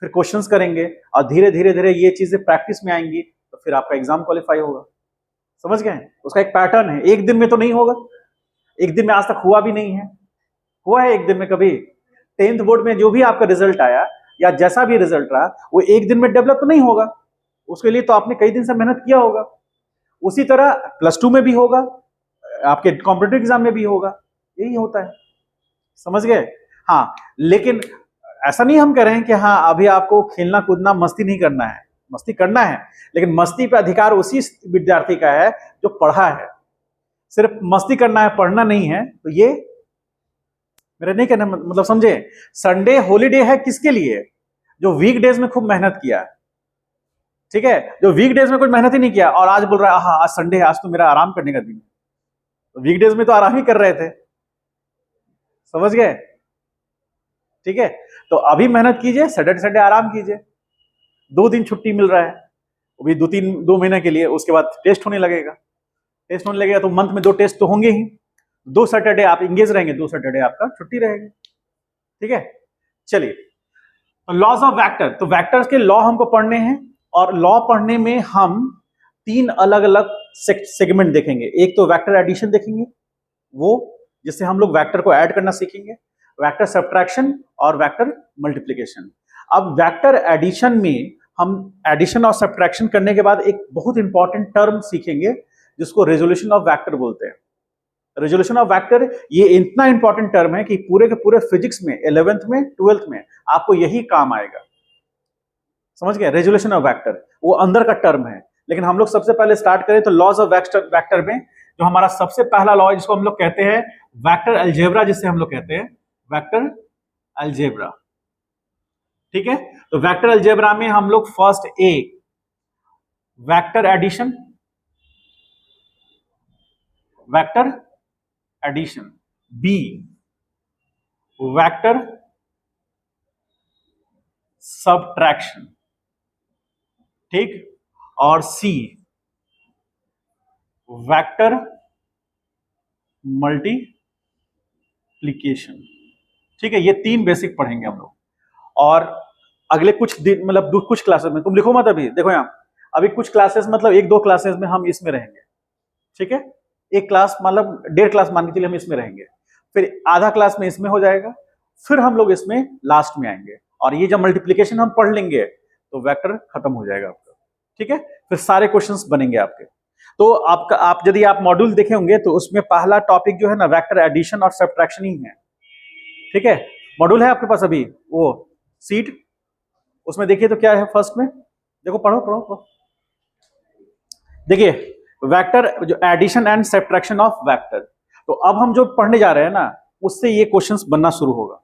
फिर क्वेश्चंस करेंगे और धीरे धीरे धीरे ये चीजें प्रैक्टिस में आएंगी, तो फिर आपका एग्जाम क्वालिफाई होगा। समझ गए? उसका एक पैटर्न है, एक दिन में तो नहीं होगा, एक दिन में आज तक हुआ भी नहीं है। हुआ है एक दिन में कभी? 10th बोर्ड में जो भी आपका रिजल्ट आया या जैसा भी रिजल्ट रहा, वो एक दिन में डेवलप तो नहीं होगा, उसके लिए तो आपने कई दिन से मेहनत किया होगा। उसी तरह +2 में भी होगा, आपके कॉम्पिटिटिव एग्जाम में भी होगा, यही होता है। समझ गए? हाँ, लेकिन ऐसा नहीं हम कह रहे हैं कि हाँ अभी आपको खेलना कूदना मस्ती नहीं करना है, मस्ती करना है, लेकिन मस्ती पे अधिकार उसी विद्यार्थी का है जो पढ़ा है। सिर्फ मस्ती करना है, पढ़ना नहीं है, तो ये मेरा नहीं कहना मतलब समझे। संडे हॉलीडे है किसके लिए? जो वीकडेज में खूब मेहनत किया, ठीक है, जो वीकडेज में कोई मेहनत ही नहीं किया और आज बोल रहा है हाँ आज संडे है, आज तो मेरा आराम करने का दिन है। तो वीकडेज में तो आराम ही कर रहे थे। समझ गए? ठीक है, तो अभी मेहनत कीजिए, सैटरडे संडे आराम कीजिए, 2 दिन छुट्टी मिल रहा है, वो भी 2 महीने के लिए। उसके बाद टेस्ट होने लगेगा, टेस्ट होने लगेगा तो मंथ में 2 टेस्ट तो होंगे ही। 2 सैटरडे आप इंगेज रहेंगे, 2 सैटरडे आपका छुट्टी रहेगी। ठीक है, चलिए, तो लॉज ऑफ वेक्टर, तो वेक्टर्स के लॉ हमको पढ़ने हैं, और लॉ पढ़ने में हम 3 अलग अलग सेगमेंट देखेंगे। एक तो वेक्टर एडिशन देखेंगे, वो जिससे हम लोग वेक्टर को ऐड करना सीखेंगे, वेक्टर सब्ट्रैक्शन और वेक्टर मल्टीप्लिकेशन। अब वेक्टर एडिशन में हम एडिशन और सब्ट्रैक्शन करने के बाद एक बहुत इंपॉर्टेंट टर्म सीखेंगे जिसको रेजोल्यूशन ऑफ वेक्टर बोलते हैं। रेजोल्यूशन ऑफ वेक्टर ये इतना इंपॉर्टेंट टर्म है कि पूरे के पूरे फिजिक्स में 11th में 12th में आपको यही काम आएगा। समझ गए? रेजोल्यूशन ऑफ वेक्टर वो अंदर का टर्म है। लेकिन हम लोग सबसे पहले स्टार्ट करें तो लॉज ऑफ वेक्टर में जो हमारा सबसे पहला लॉ है जिसको हम लोग कहते हैं वेक्टर अलजेब्रा, जिससे हम लोग कहते हैं वेक्टर अलजेब्रा। ठीक है, तो वेक्टर अलजेब्रा में हम लोग first A vector addition, vector addition, B vector subtraction, ठीक, और सी वेक्टर मल्टीप्लिकेशन। ठीक है, ये तीन बेसिक पढ़ेंगे हम लोग। और अगले कुछ दिन मतलब कुछ क्लासेस में, तुम लिखो मत अभी, देखो यहां अभी कुछ क्लासेस मतलब एक दो क्लासेस में हम इसमें रहेंगे। ठीक है, एक क्लास मतलब 1.5 क्लास मान के चलिए हम इसमें रहेंगे, फिर आधा क्लास में इसमें हो जाएगा, फिर हम लोग इसमें लास्ट में आएंगे और ये जब मल्टीप्लिकेशन हम पढ़ लेंगे तो वेक्टर खत्म हो जाएगा आपका। ठीक है, फिर सारे क्वेश्चंस बनेंगे आपके। तो आपका आप यदि आप मॉड्यूल देखे होंगे तो उसमें पहला टॉपिक जो है ना वेक्टर एडिशन और सब्ट्रैक्शन ही है। ठीक है, मॉड्यूल है आपके पास अभी वो सीट, उसमें देखिए तो क्या है फर्स्ट में, देखो पढ़ो पढ़ो पढ़ो। देखिए वेक्टर जो addition and subtraction of vector, तो अब हम जो पढ़ने जा रहे हैं ना उससे ये क्वेश्चंस बनना शुरू होगा।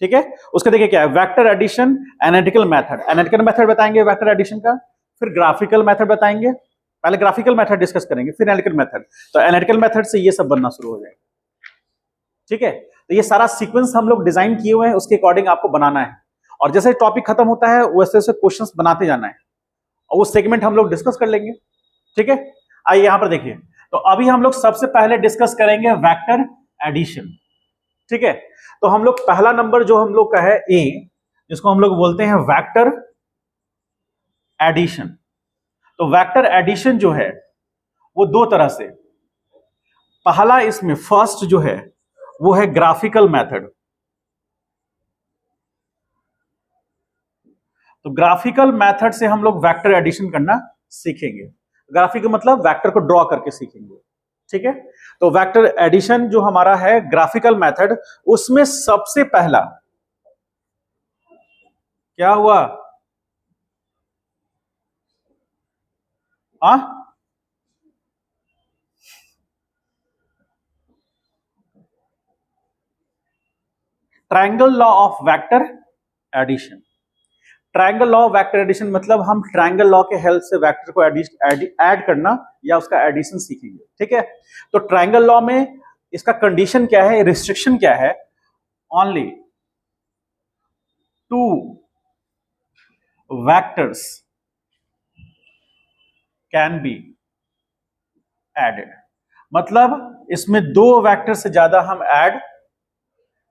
ठीक है, उसका देखिए क्या है, vector addition analytical method, analytical method बताएंगे वेक्टर एडिशन का, फिर ग्राफिकल मेथड बताएंगे, पहले ग्राफिकल मेथड डिस्कस करेंगे फिर एनालिटिकल मेथड, तो एनालिटिकल मेथड से ये सब बनना शुरू हो जाएगा। ठीक है, तो ये सारा सीक्वेंस हम लोग डिजाइन किए हुए हैं, उसके अकॉर्डिंग आपको बनाना है और जैसे टॉपिक खत्म होता है वैसे वैसे क्वेश्चंस बनाते जाना है और वो सेगमेंट हम लोग डिस्कस कर लेंगे। ठीक है, आइए यहां पर देखिए, तो अभी हम लोग सबसे पहले डिस्कस करेंगे वेक्टर एडिशन। ठीक है, तो हम लोग पहला नंबर जो हम लोग का है ए, जिसको हम लोग बोलते हैं वेक्टर एडिशन। तो वेक्टर एडिशन जो है वो दो तरह से, पहला इसमें फर्स्ट जो है वो है ग्राफिकल मेथड। तो ग्राफिकल मेथड से हम लोग वेक्टर एडिशन करना सीखेंगे। ग्राफिक मतलब वेक्टर को ड्रॉ करके सीखेंगे। ठीक है, तो वेक्टर एडिशन जो हमारा है ग्राफिकल मेथड, उसमें सबसे पहला क्या हुआ, triangle law of vector addition. Triangle law of vector addition मतलब हम ट्रायंगल लॉ के हेल्प से वेक्टर को ऐड करना या उसका एडिशन सीखेंगे। ठीक है, तो ट्रायंगल लॉ में इसका कंडीशन क्या है, रिस्ट्रिक्शन क्या है, only two vectors can be added, मतलब इसमें दो वेक्टर से ज्यादा हम ऐड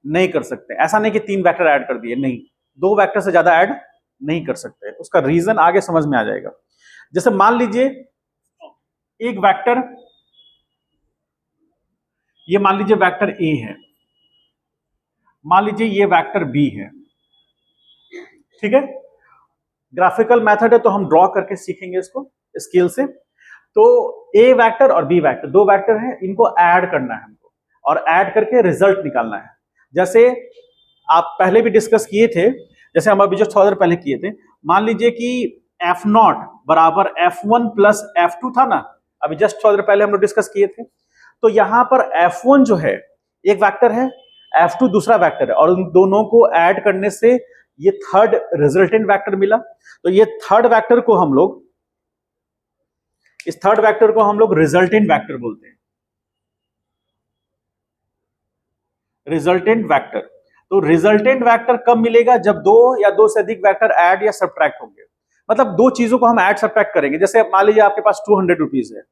नहीं कर सकते। ऐसा नहीं कि 3 वेक्टर ऐड कर दिए, नहीं, 2 वेक्टर से ज्यादा ऐड नहीं कर सकते। उसका रीजन आगे समझ में आ जाएगा। जैसे मान लीजिए एक वेक्टर, ये मान लीजिए वेक्टर ए है, मान लीजिए ये वेक्टर बी है। ठीक है, ग्राफिकल मेथड है तो हम ड्रॉ करके सीखेंगे इसको स्केल से। तो ए वेक्टर और बी वेक्टर, दो वेक्टर हैं, इनको ऐड करना है हमको और ऐड करके रिजल्ट निकालना है। जैसे आप पहले भी डिस्कस किए थे, जैसे हम अभी जो थोड़ा देर पहले किए थे, मान लीजिए कि F0 बराबर F1 प्लस F2 था ना, अभी जस्ट थोड़ा देर पहले हम लोग डिस्कस किए थे। तो यहां पर F1 जो है एक वेक्टर है, F2 दूसरा वेक्टर है, और उन दोनों को ऐड करने से ये थर्ड रिजल्टेंट वेक्टर मिला। तो ये थर्ड वेक्टर को हम लोग, इस थर्ड वेक्टर को हम लोग रिजल्टेंट वेक्टर बोलते हैं, रिजल्टेंट वेक्टर। तो रिजल्टेंट वेक्टर कब मिलेगा, जब दो या दो से अधिक वेक्टर ऐड या सब्ट्रैक्ट होंगे। मतलब दो चीजों को हम ऐड सब्ट्रैक्ट करेंगे। जैसे मान लीजिए आपके पास 200 रुपीज है,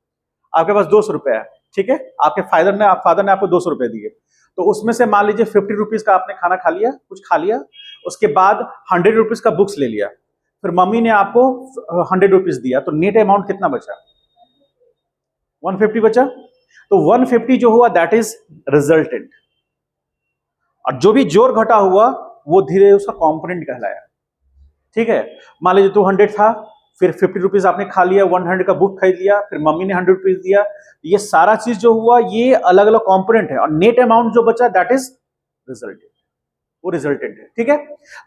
आपके पास 200 रुपए है। ठीक है, आपके फादर ने आपको 200 रुपए दिए, तो उसमें से मान लीजिए 50 रुपीज का आपने खाना खा लिया, कुछ खा लिया, उसके बाद 100 रुपीज का बुक्स ले लिया, फिर मम्मी ने आपको 100 रुपीज दिया, तो नेट अमाउंट कितना बचा, 150 बचा, तो 150 जो हुआ दैट इज रिजल्टेंट, और जो भी जोड़ घटा हुआ वो धीरे उसका कंपोनेंट कहलाया। ठीक है, मान लीजिए 200 था, फिर 50 रुपीज आपने खा लिया, 100 का बुक खरीद लिया, फिर मम्मी ने 100 रुपीज दिया, ये सारा चीज जो हुआ ये अलग अलग कंपोनेंट है, और नेट अमाउंट जो बचा दैट इज रिजल्टेंट, वो रिजल्टेंट है। ठीक है,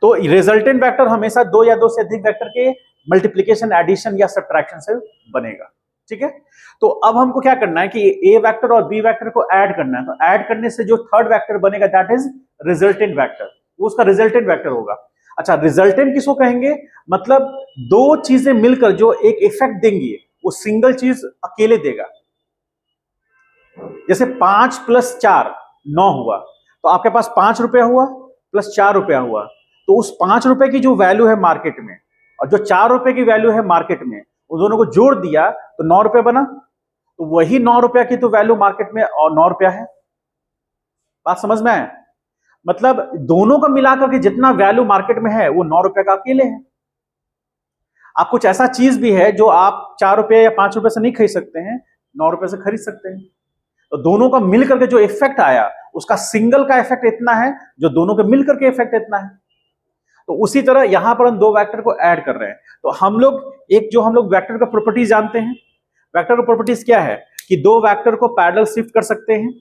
तो रिजल्टेंट वेक्टर हमेशा दो या दो से अधिक वेक्टर के मल्टीप्लीकेशन, एडिशन या सब्ट्रैक्शन से बनेगा। ठीक है, तो अब हमको क्या करना है कि ए वेक्टर और बी वेक्टर को ऐड करना है, तो ऐड करने से जो थर्ड वेक्टर बनेगा दैट इज रिजल्टेंट वेक्टर, वो उसका रिजल्टेंट वेक्टर होगा। अच्छा, रिजल्टेंट किसको कहेंगे, मतलब दो चीजें मिलकर जो एक इफेक्ट देंगी, वो सिंगल चीज अकेले देगा। जैसे 5 + 4 9 हुआ, तो आपके पास 5 रुपया हुआ प्लस 4 रुपया हुआ, तो उस 5 रुपए की जो वैल्यू है मार्केट में और जो 4 रुपए की वैल्यू है मार्केट में, उन दोनों को जोड़ दिया तो 9 रुपया बना, तो वही 9 रुपया की तो वैल्यू मार्केट में और 9 रुपया है। बात समझ में आए, मतलब दोनों का मिलाकर के जितना वैल्यू मार्केट में है वो 9 रुपए का अकेले है। आप कुछ ऐसा चीज भी है जो आप 4 रुपए या 5 रुपए से नहीं खरीद सकते हैं, 9 रुपए से खरीद सकते हैं। तो दोनों का मिलकर के जो इफेक्ट आया उसका सिंगल का इफेक्ट इतना है, जो दोनों के मिलकर के इफेक्ट इतना है। तो उसी तरह यहां पर हम दो वेक्टर को ऐड कर रहे हैं, तो हम लोग एक जो हम लोग वेक्टर का प्रॉपर्टीज जानते हैं, वेक्टर का प्रॉपर्टीज क्या है कि दो वेक्टर को पैरेलल शिफ्ट कर सकते हैं।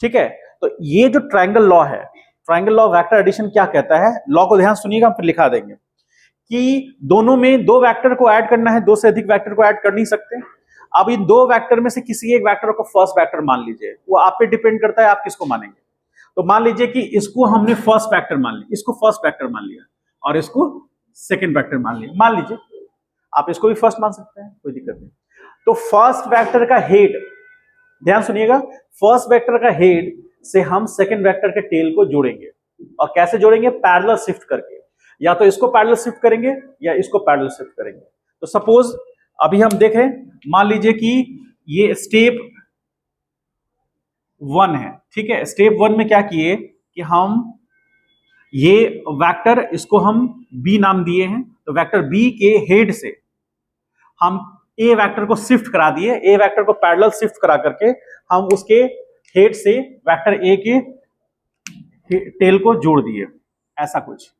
ठीक है, तो ये जो ट्रायंगल लॉ है, triangle law of vector addition क्या कहता है, लॉ को ध्यान सुनिएगा, फिर लिखा देंगे कि दोनों में दो वेक्टर को ऐड करना है, दो से अधिक वेक्टर को ऐड कर नहीं सकते। अब इन दो वेक्टर में से किसी एक वेक्टर को फर्स्ट वेक्टर मान लीजिए, वो आप पे डिपेंड करता है आप किसको मानेंगे। तो मान लीजिए कि इसको हमने फर्स्ट वेक्टर मान लिया, इसको फर्स्ट वेक्टर मान लिया और इसको सेकंड वेक्टर मान लिया, मान लीजिए आप इसको भी फर्स्ट मान सकते हैं, कोई दिक्कत नहीं। तो फर्स्ट वेक्टर का हेड, ध्यान सुनिएगा, फर्स्ट वेक्टर का हेड से हम सेकंड वेक्टर के टेल को जोड़ेंगे, और कैसे जोड़ेंगे, पैरेलल शिफ्ट करके, या तो इसको पैरेलल शिफ्ट करेंगे या इसको पैरेलल शिफ्ट करेंगे। तो सपोज अभी हम देखें, मान लीजिए कि ये स्टेप 1 है। ठीक है, स्टेप 1 में क्या किए कि हम ये वेक्टर, इसको हम बी नाम दिए हैं, तो वेक्टर बी के हेड से हम ए वेक्टर को शिफ्ट करा दिए, ए वेक्टर को पैरेलल शिफ्ट करा करके हम उसके हेड से वेक्टर ए के टेल को जोड़ दिए। ऐसा कुछ,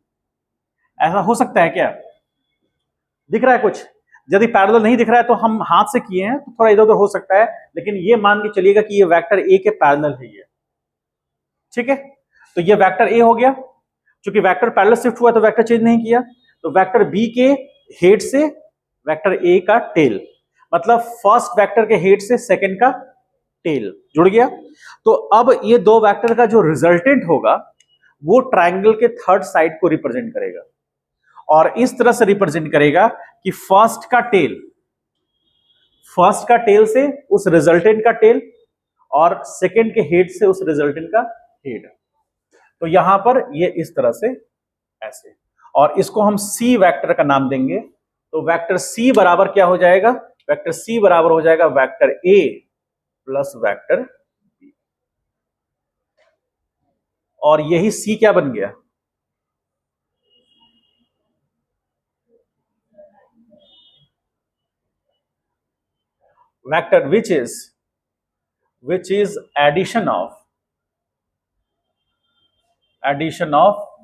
ऐसा हो सकता है क्या, दिख रहा है कुछ? यदि पैरेलल नहीं दिख रहा है तो हम हाथ से किए हैं तो थोड़ा इधर उधर हो सकता है, लेकिन ये मान के चलिएगा कि ये वेक्टर ए के पैरेलल है ये। ठीक है, तो ये वेक्टर ए हो गया, क्योंकि वेक्टर पैरेलल शिफ्ट हुआ तो वेक्टर चेंज नहीं किया, तो वेक्टर बी के हेड से वेक्टर ए का टेल, मतलब फर्स्ट वेक्टर के हेड से सेकंड का टेल जुड़ गया। तो अब ये दो वेक्टर का जो रिजल्टेंट होगा वो ट्रायंगल के थर्ड साइड को रिप्रेजेंट करेगा, और इस तरह से रिप्रेजेंट करेगा कि फर्स्ट का टेल से उस रिजल्टेंट का टेल और सेकंड के हेड से उस रिजल्टेंट का हेड। तो यहां पर ये इस तरह से ऐसे, और इसको हम सी वेक्टर का नाम देंगे। तो वेक्टर सी बराबर क्या हो जाएगा, वेक्टर सी बराबर हो जाएगा vector A plus vector B, और यही सी क्या बन गया, vector which is addition of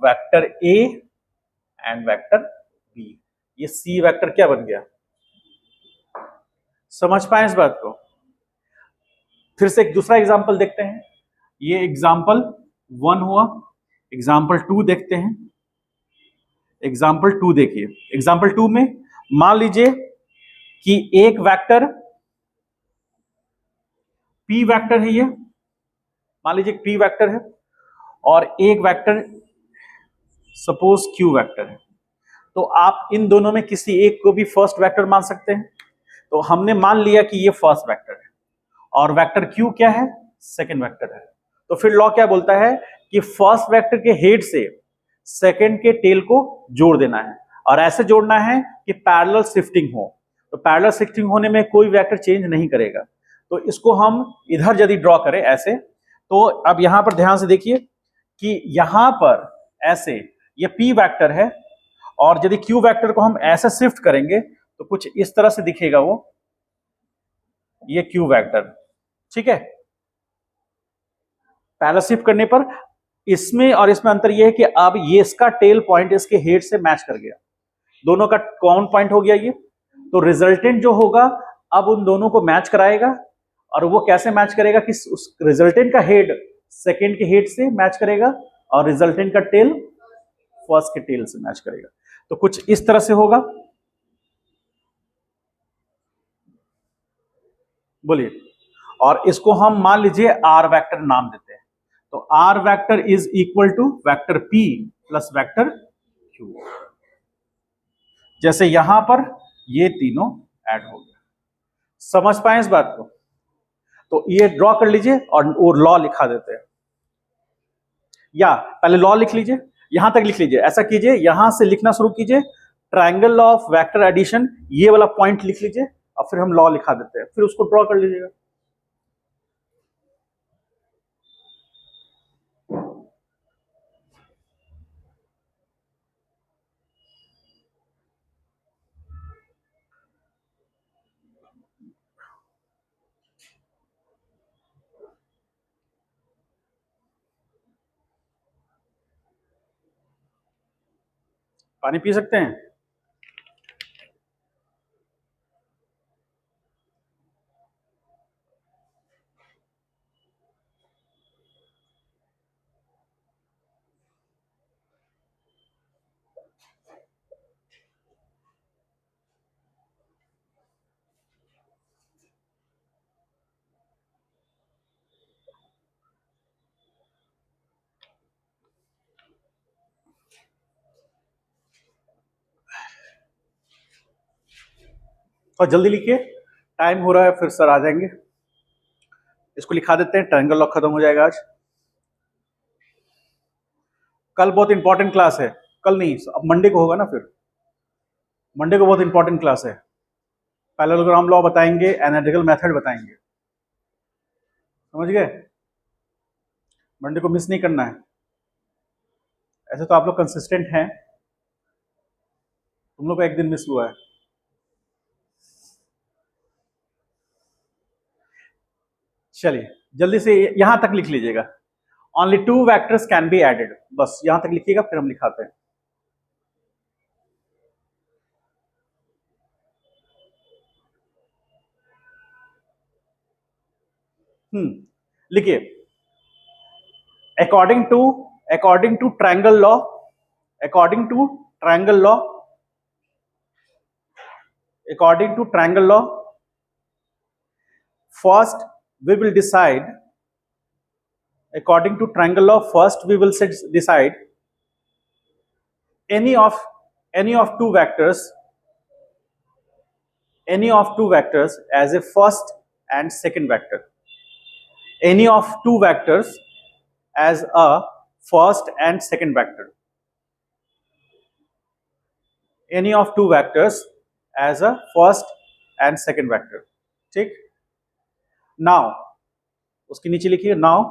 vector A and vector B। ये C वेक्टर क्या बन गया, समझ पाए इस बात को? फिर से एक दूसरा एग्जांपल देखते हैं, ये एग्जांपल 1 हुआ, एग्जांपल 2 देखते हैं। एग्जांपल 2 देखिए, एग्जांपल 2 में मान लीजिए कि एक वेक्टर P वेक्टर है, ये मान लीजिए P वेक्टर है, और एक वेक्टर सपोज Q वेक्टर है। तो आप इन दोनों में किसी एक को भी फर्स्ट वेक्टर मान सकते हैं। तो हमने मान लिया कि ये फर्स्ट वेक्टर है और वेक्टर Q क्या है, सेकंड वेक्टर है। तो फिर लॉ क्या बोलता है कि फर्स्ट वेक्टर के हेड से सेकंड के टेल को जोड़ देना है, और ऐसे जोड़ना है कि पैरेलल शिफ्टिंग हो। तो पैरेलल शिफ्टिंग होने में कोई वेक्टर चेंज नहीं करेगा। तो इसको हम इधर यदि ड्रॉ करें ऐसे, तो अब यहां पर ध्यान से देखिए कि यहां पर ऐसे ये P वेक्टर है, और यदि Q वेक्टर को हम ऐसे शिफ्ट करेंगे तो कुछ इस तरह से दिखेगा वो। ये क्यू वेक्टर, ठीक है। पैरेलल शिफ्ट करने पर इसमें और इसमें अंतर ये है कि अब ये इसका टेल पॉइंट इसके हेड से मैच कर गया, दोनों का कॉमन पॉइंट हो गया ये, तो रिजल्टेंट जो होगा अब उन दोनों को मैच कराएगा। और वो कैसे मैच करेगा कि उस रिजल्टेंट का हेड सेकेंड के हेड से मैच करेगा और रिजल्टेंट का टेल फर्स्ट के टेल से मैच करेगा। तो कुछ इस तरह से होगा, बोलिए। और इसको हम मान लीजिए आर वेक्टर नाम देते हैं, तो R vector is equal to vector P plus vector Q. जैसे यहां पर ये तीनों ऐड हो गया, समझ पाए इस बात को? तो ये ड्रॉ कर लीजिए और वो लॉ लिखा देते हैं, या पहले लॉ लिख लीजिए, यहां तक लिख लीजिए, ऐसा कीजिए यहां से लिखना शुरू कीजिए, ट्राइंगल ऑफ वेक्टर एडिशन, ये वाला पॉइंट लिख लीजिए और फिर हम लॉ लिखा देते हैं, फिर उसको ड्रॉ कर लीजिएगा। पानी पी सकते हैं? और जल्दी लिखिए, टाइम हो रहा है, फिर सर आ जाएंगे। इसको लिखा देते हैं, ट्रायंगल लॉ खत्म हो जाएगा आज। कल बहुत इंपॉर्टेंट क्लास है, कल नहीं अब मंडे को होगा ना, फिर मंडे को बहुत इंपॉर्टेंट क्लास है। पैरेललोग्राम लॉ बताएंगे, एनालिटिकल मेथड बताएंगे, समझ गए? मंडे को मिस नहीं करना है। ऐसे तो आप लोग कंसिस्टेंट हैं, तुम लोग को एक दिन मिस हुआ है। चलिए जल्दी से यहां तक लिख लीजिएगा, only two vectors can be added, बस यहां तक लिखिएगा, फिर हम लिखाते हैं। लिखिए, according to triangle law, according to triangle law, according to triangle law, first we will decide, according to triangle law, first we will decide any of two vectors, any of two vectors as a first and second vector, any of two vectors as a first and second vector, any of two vectors as a first and second vector, ठीक। नाउ उसके नीचे लिखिए, now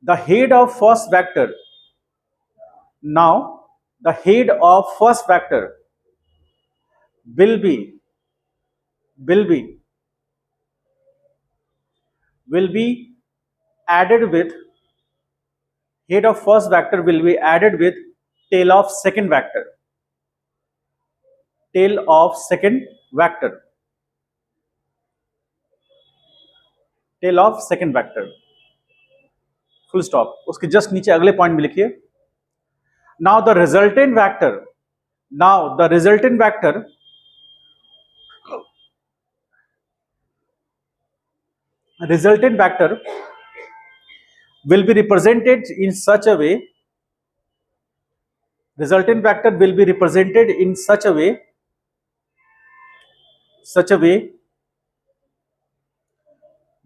the head of first vector, now the head of first vector will be added with, head of first vector will be added with tail of second vector, tail of second vector, tail of second vector, full stop। उसके जस्ट नीचे अगले पॉइंट में लिखिए, now the resultant vector, now the resultant vector will be represented in such a way, resultant vector will be represented in such a way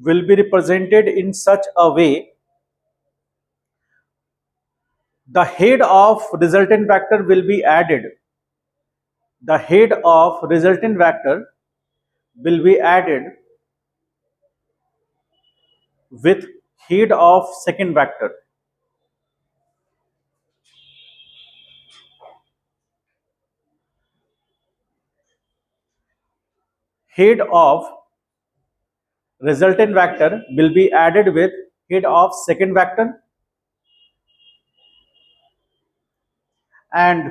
will be represented in such a way, the head of resultant vector will be added, the head of resultant vector will be added with head of second vector, head of resultant vector will be added with head of second vector and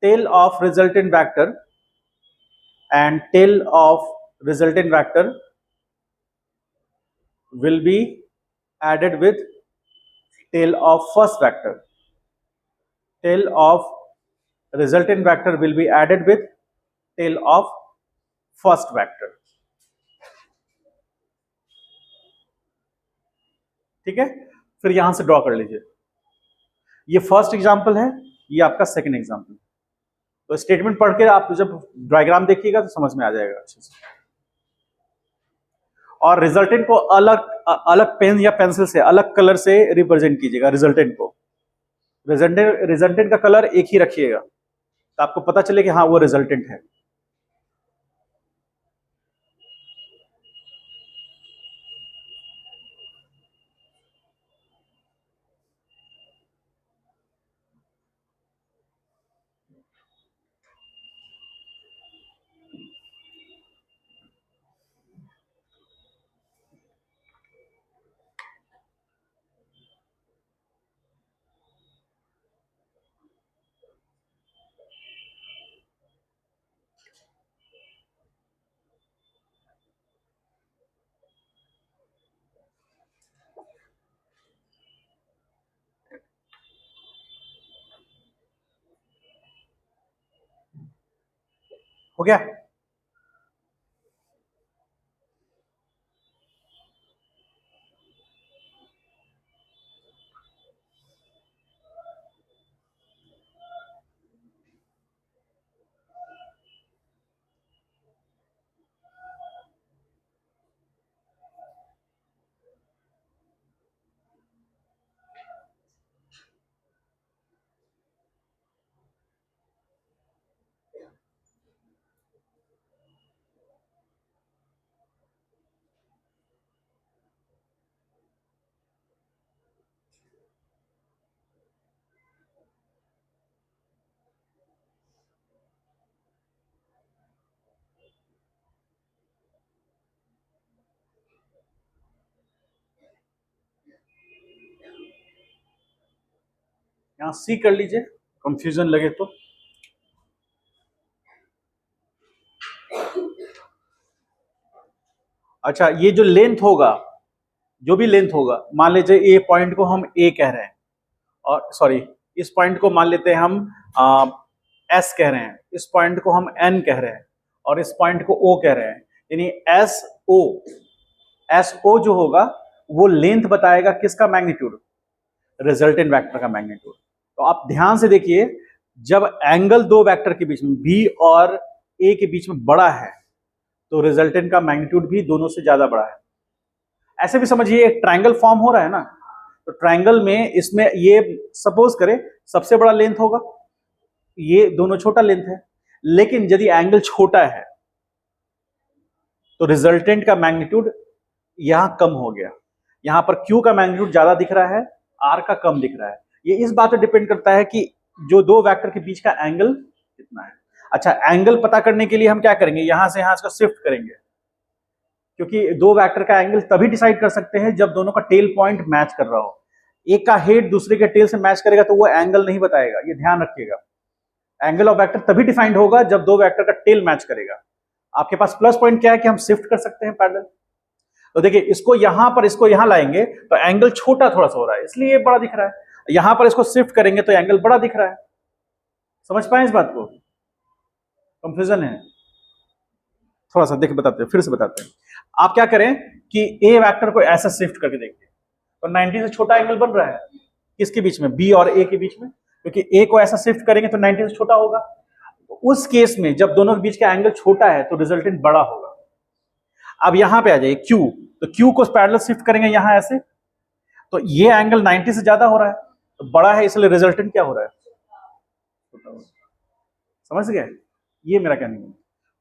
tail of resultant vector and tail of resultant vector will be added with tail of first vector. Tail of resultant vector will be added with tail of first vector. ठीक है, फिर यहां से ड्रॉ कर लीजिए. ये फर्स्ट एग्जांपल है, ये आपका सेकंड एग्जांपल. तो स्टेटमेंट पढ़ के आप जब डायग्राम देखिएगा तो समझ में आ जाएगा अच्छे से. और रिजल्टेंट को अलग अलग पेन या पेंसिल से अलग कलर से रिप्रेजेंट कीजिएगा. रिजल्टेंट को रिजल्टेंट का कलर एक ही रखिएगा तो आपको पता चले कि हाँ वो रिजल्टेंट है. हो गया. यहां सी कर लीजिए, कंफ्यूजन लगे तो. अच्छा, ये जो लेंथ होगा, जो भी लेंथ होगा, मान लीजिए ए पॉइंट को हम ए कह रहे हैं, और सॉरी इस पॉइंट को मान लेते हैं हम एस कह रहे हैं, इस पॉइंट को हम एन कह रहे हैं, और इस पॉइंट को ओ कह रहे हैं. यानी एस ओ जो होगा वो लेंथ बताएगा किसका मैग्नीट्यूड, रिजल्टेंट वेक्टर का मैग्नीट्यूड. तो आप ध्यान से देखिए, जब एंगल दो वेक्टर के बीच में बी और ए के बीच में बड़ा है तो रिजल्टेंट का मैग्नीट्यूड भी दोनों से ज्यादा बड़ा है. ऐसे भी समझिए एक ट्रायंगल फॉर्म हो रहा है ना, तो ट्रायंगल में इसमें ये सपोज करें सबसे बड़ा लेंथ होगा, ये दोनों छोटा लेंथ है, लेकिन यदि एंगल छोटा है तो रिजल्टेंट का मैग्नीट्यूड यहां कम हो गया. यहां पर Q का मैग्नीट्यूड ज्यादा दिख रहा है, R का कम दिख रहा है. ये इस बात पर डिपेंड करता है कि जो दो वेक्टर के बीच का एंगल कितना है. अच्छा, एंगल पता करने के लिए हम क्या करेंगे, यहां से यहां इसको शिफ्ट करेंगे, क्योंकि दो वेक्टर का एंगल तभी डिसाइड कर सकते हैं जब दोनों का टेल पॉइंट मैच कर रहा हो. एक का हेड दूसरे के टेल से मैच करेगा तो वो एंगल नहीं बताएगा, ये ध्यान रखिएगा. एंगल ऑफ वेक्टर तभी डिफाइंड होगा जब दो वेक्टर का टेल मैच करेगा. आपके पास प्लस पॉइंट क्या है कि हम शिफ्ट कर सकते हैं पैरेलल. तो देखिए, इसको यहां लाएंगे तो एंगल छोटा थोड़ा सा हो रहा है, इसलिए ये बड़ा दिख रहा है. यहां पर इसको शिफ्ट करेंगे तो एंगल बड़ा दिख रहा है. समझ पाए इस बात को? कंफ्यूजन है थोड़ा सा, देखिए बताते हैं, फिर से बताते हैं. आप क्या करें कि ए वेक्टर को ऐसा शिफ्ट करके देखिए, तो 90 से छोटा एंगल बन रहा है किसके बीच में, बी और ए के बीच में, क्योंकि ए को ऐसा शिफ्ट करेंगे तो 90 से छोटा होगा. तो उस केस में जब दोनों के बीच का एंगल छोटा है तो रिजल्टेंट बड़ा होगा. अब यहां पे आ जाइए Q, तो Q को पैरेलल शिफ्ट करेंगे यहां ऐसे, तो ये एंगल 90 से ज्यादा हो रहा है, तो बड़ा है, इसलिए रिजल्टेंट क्या हो रहा है, समझ गए? ये मेरा कहना है.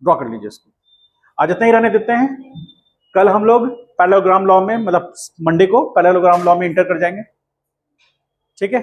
ड्रॉ कर लीजिए इसको. आज इतना ही रहने देते हैं. कल हम लोग पैरेललोग्राम लॉ में, मतलब मंडे को पैरेललोग्राम लॉ में इंटर कर जाएंगे. ठीक है.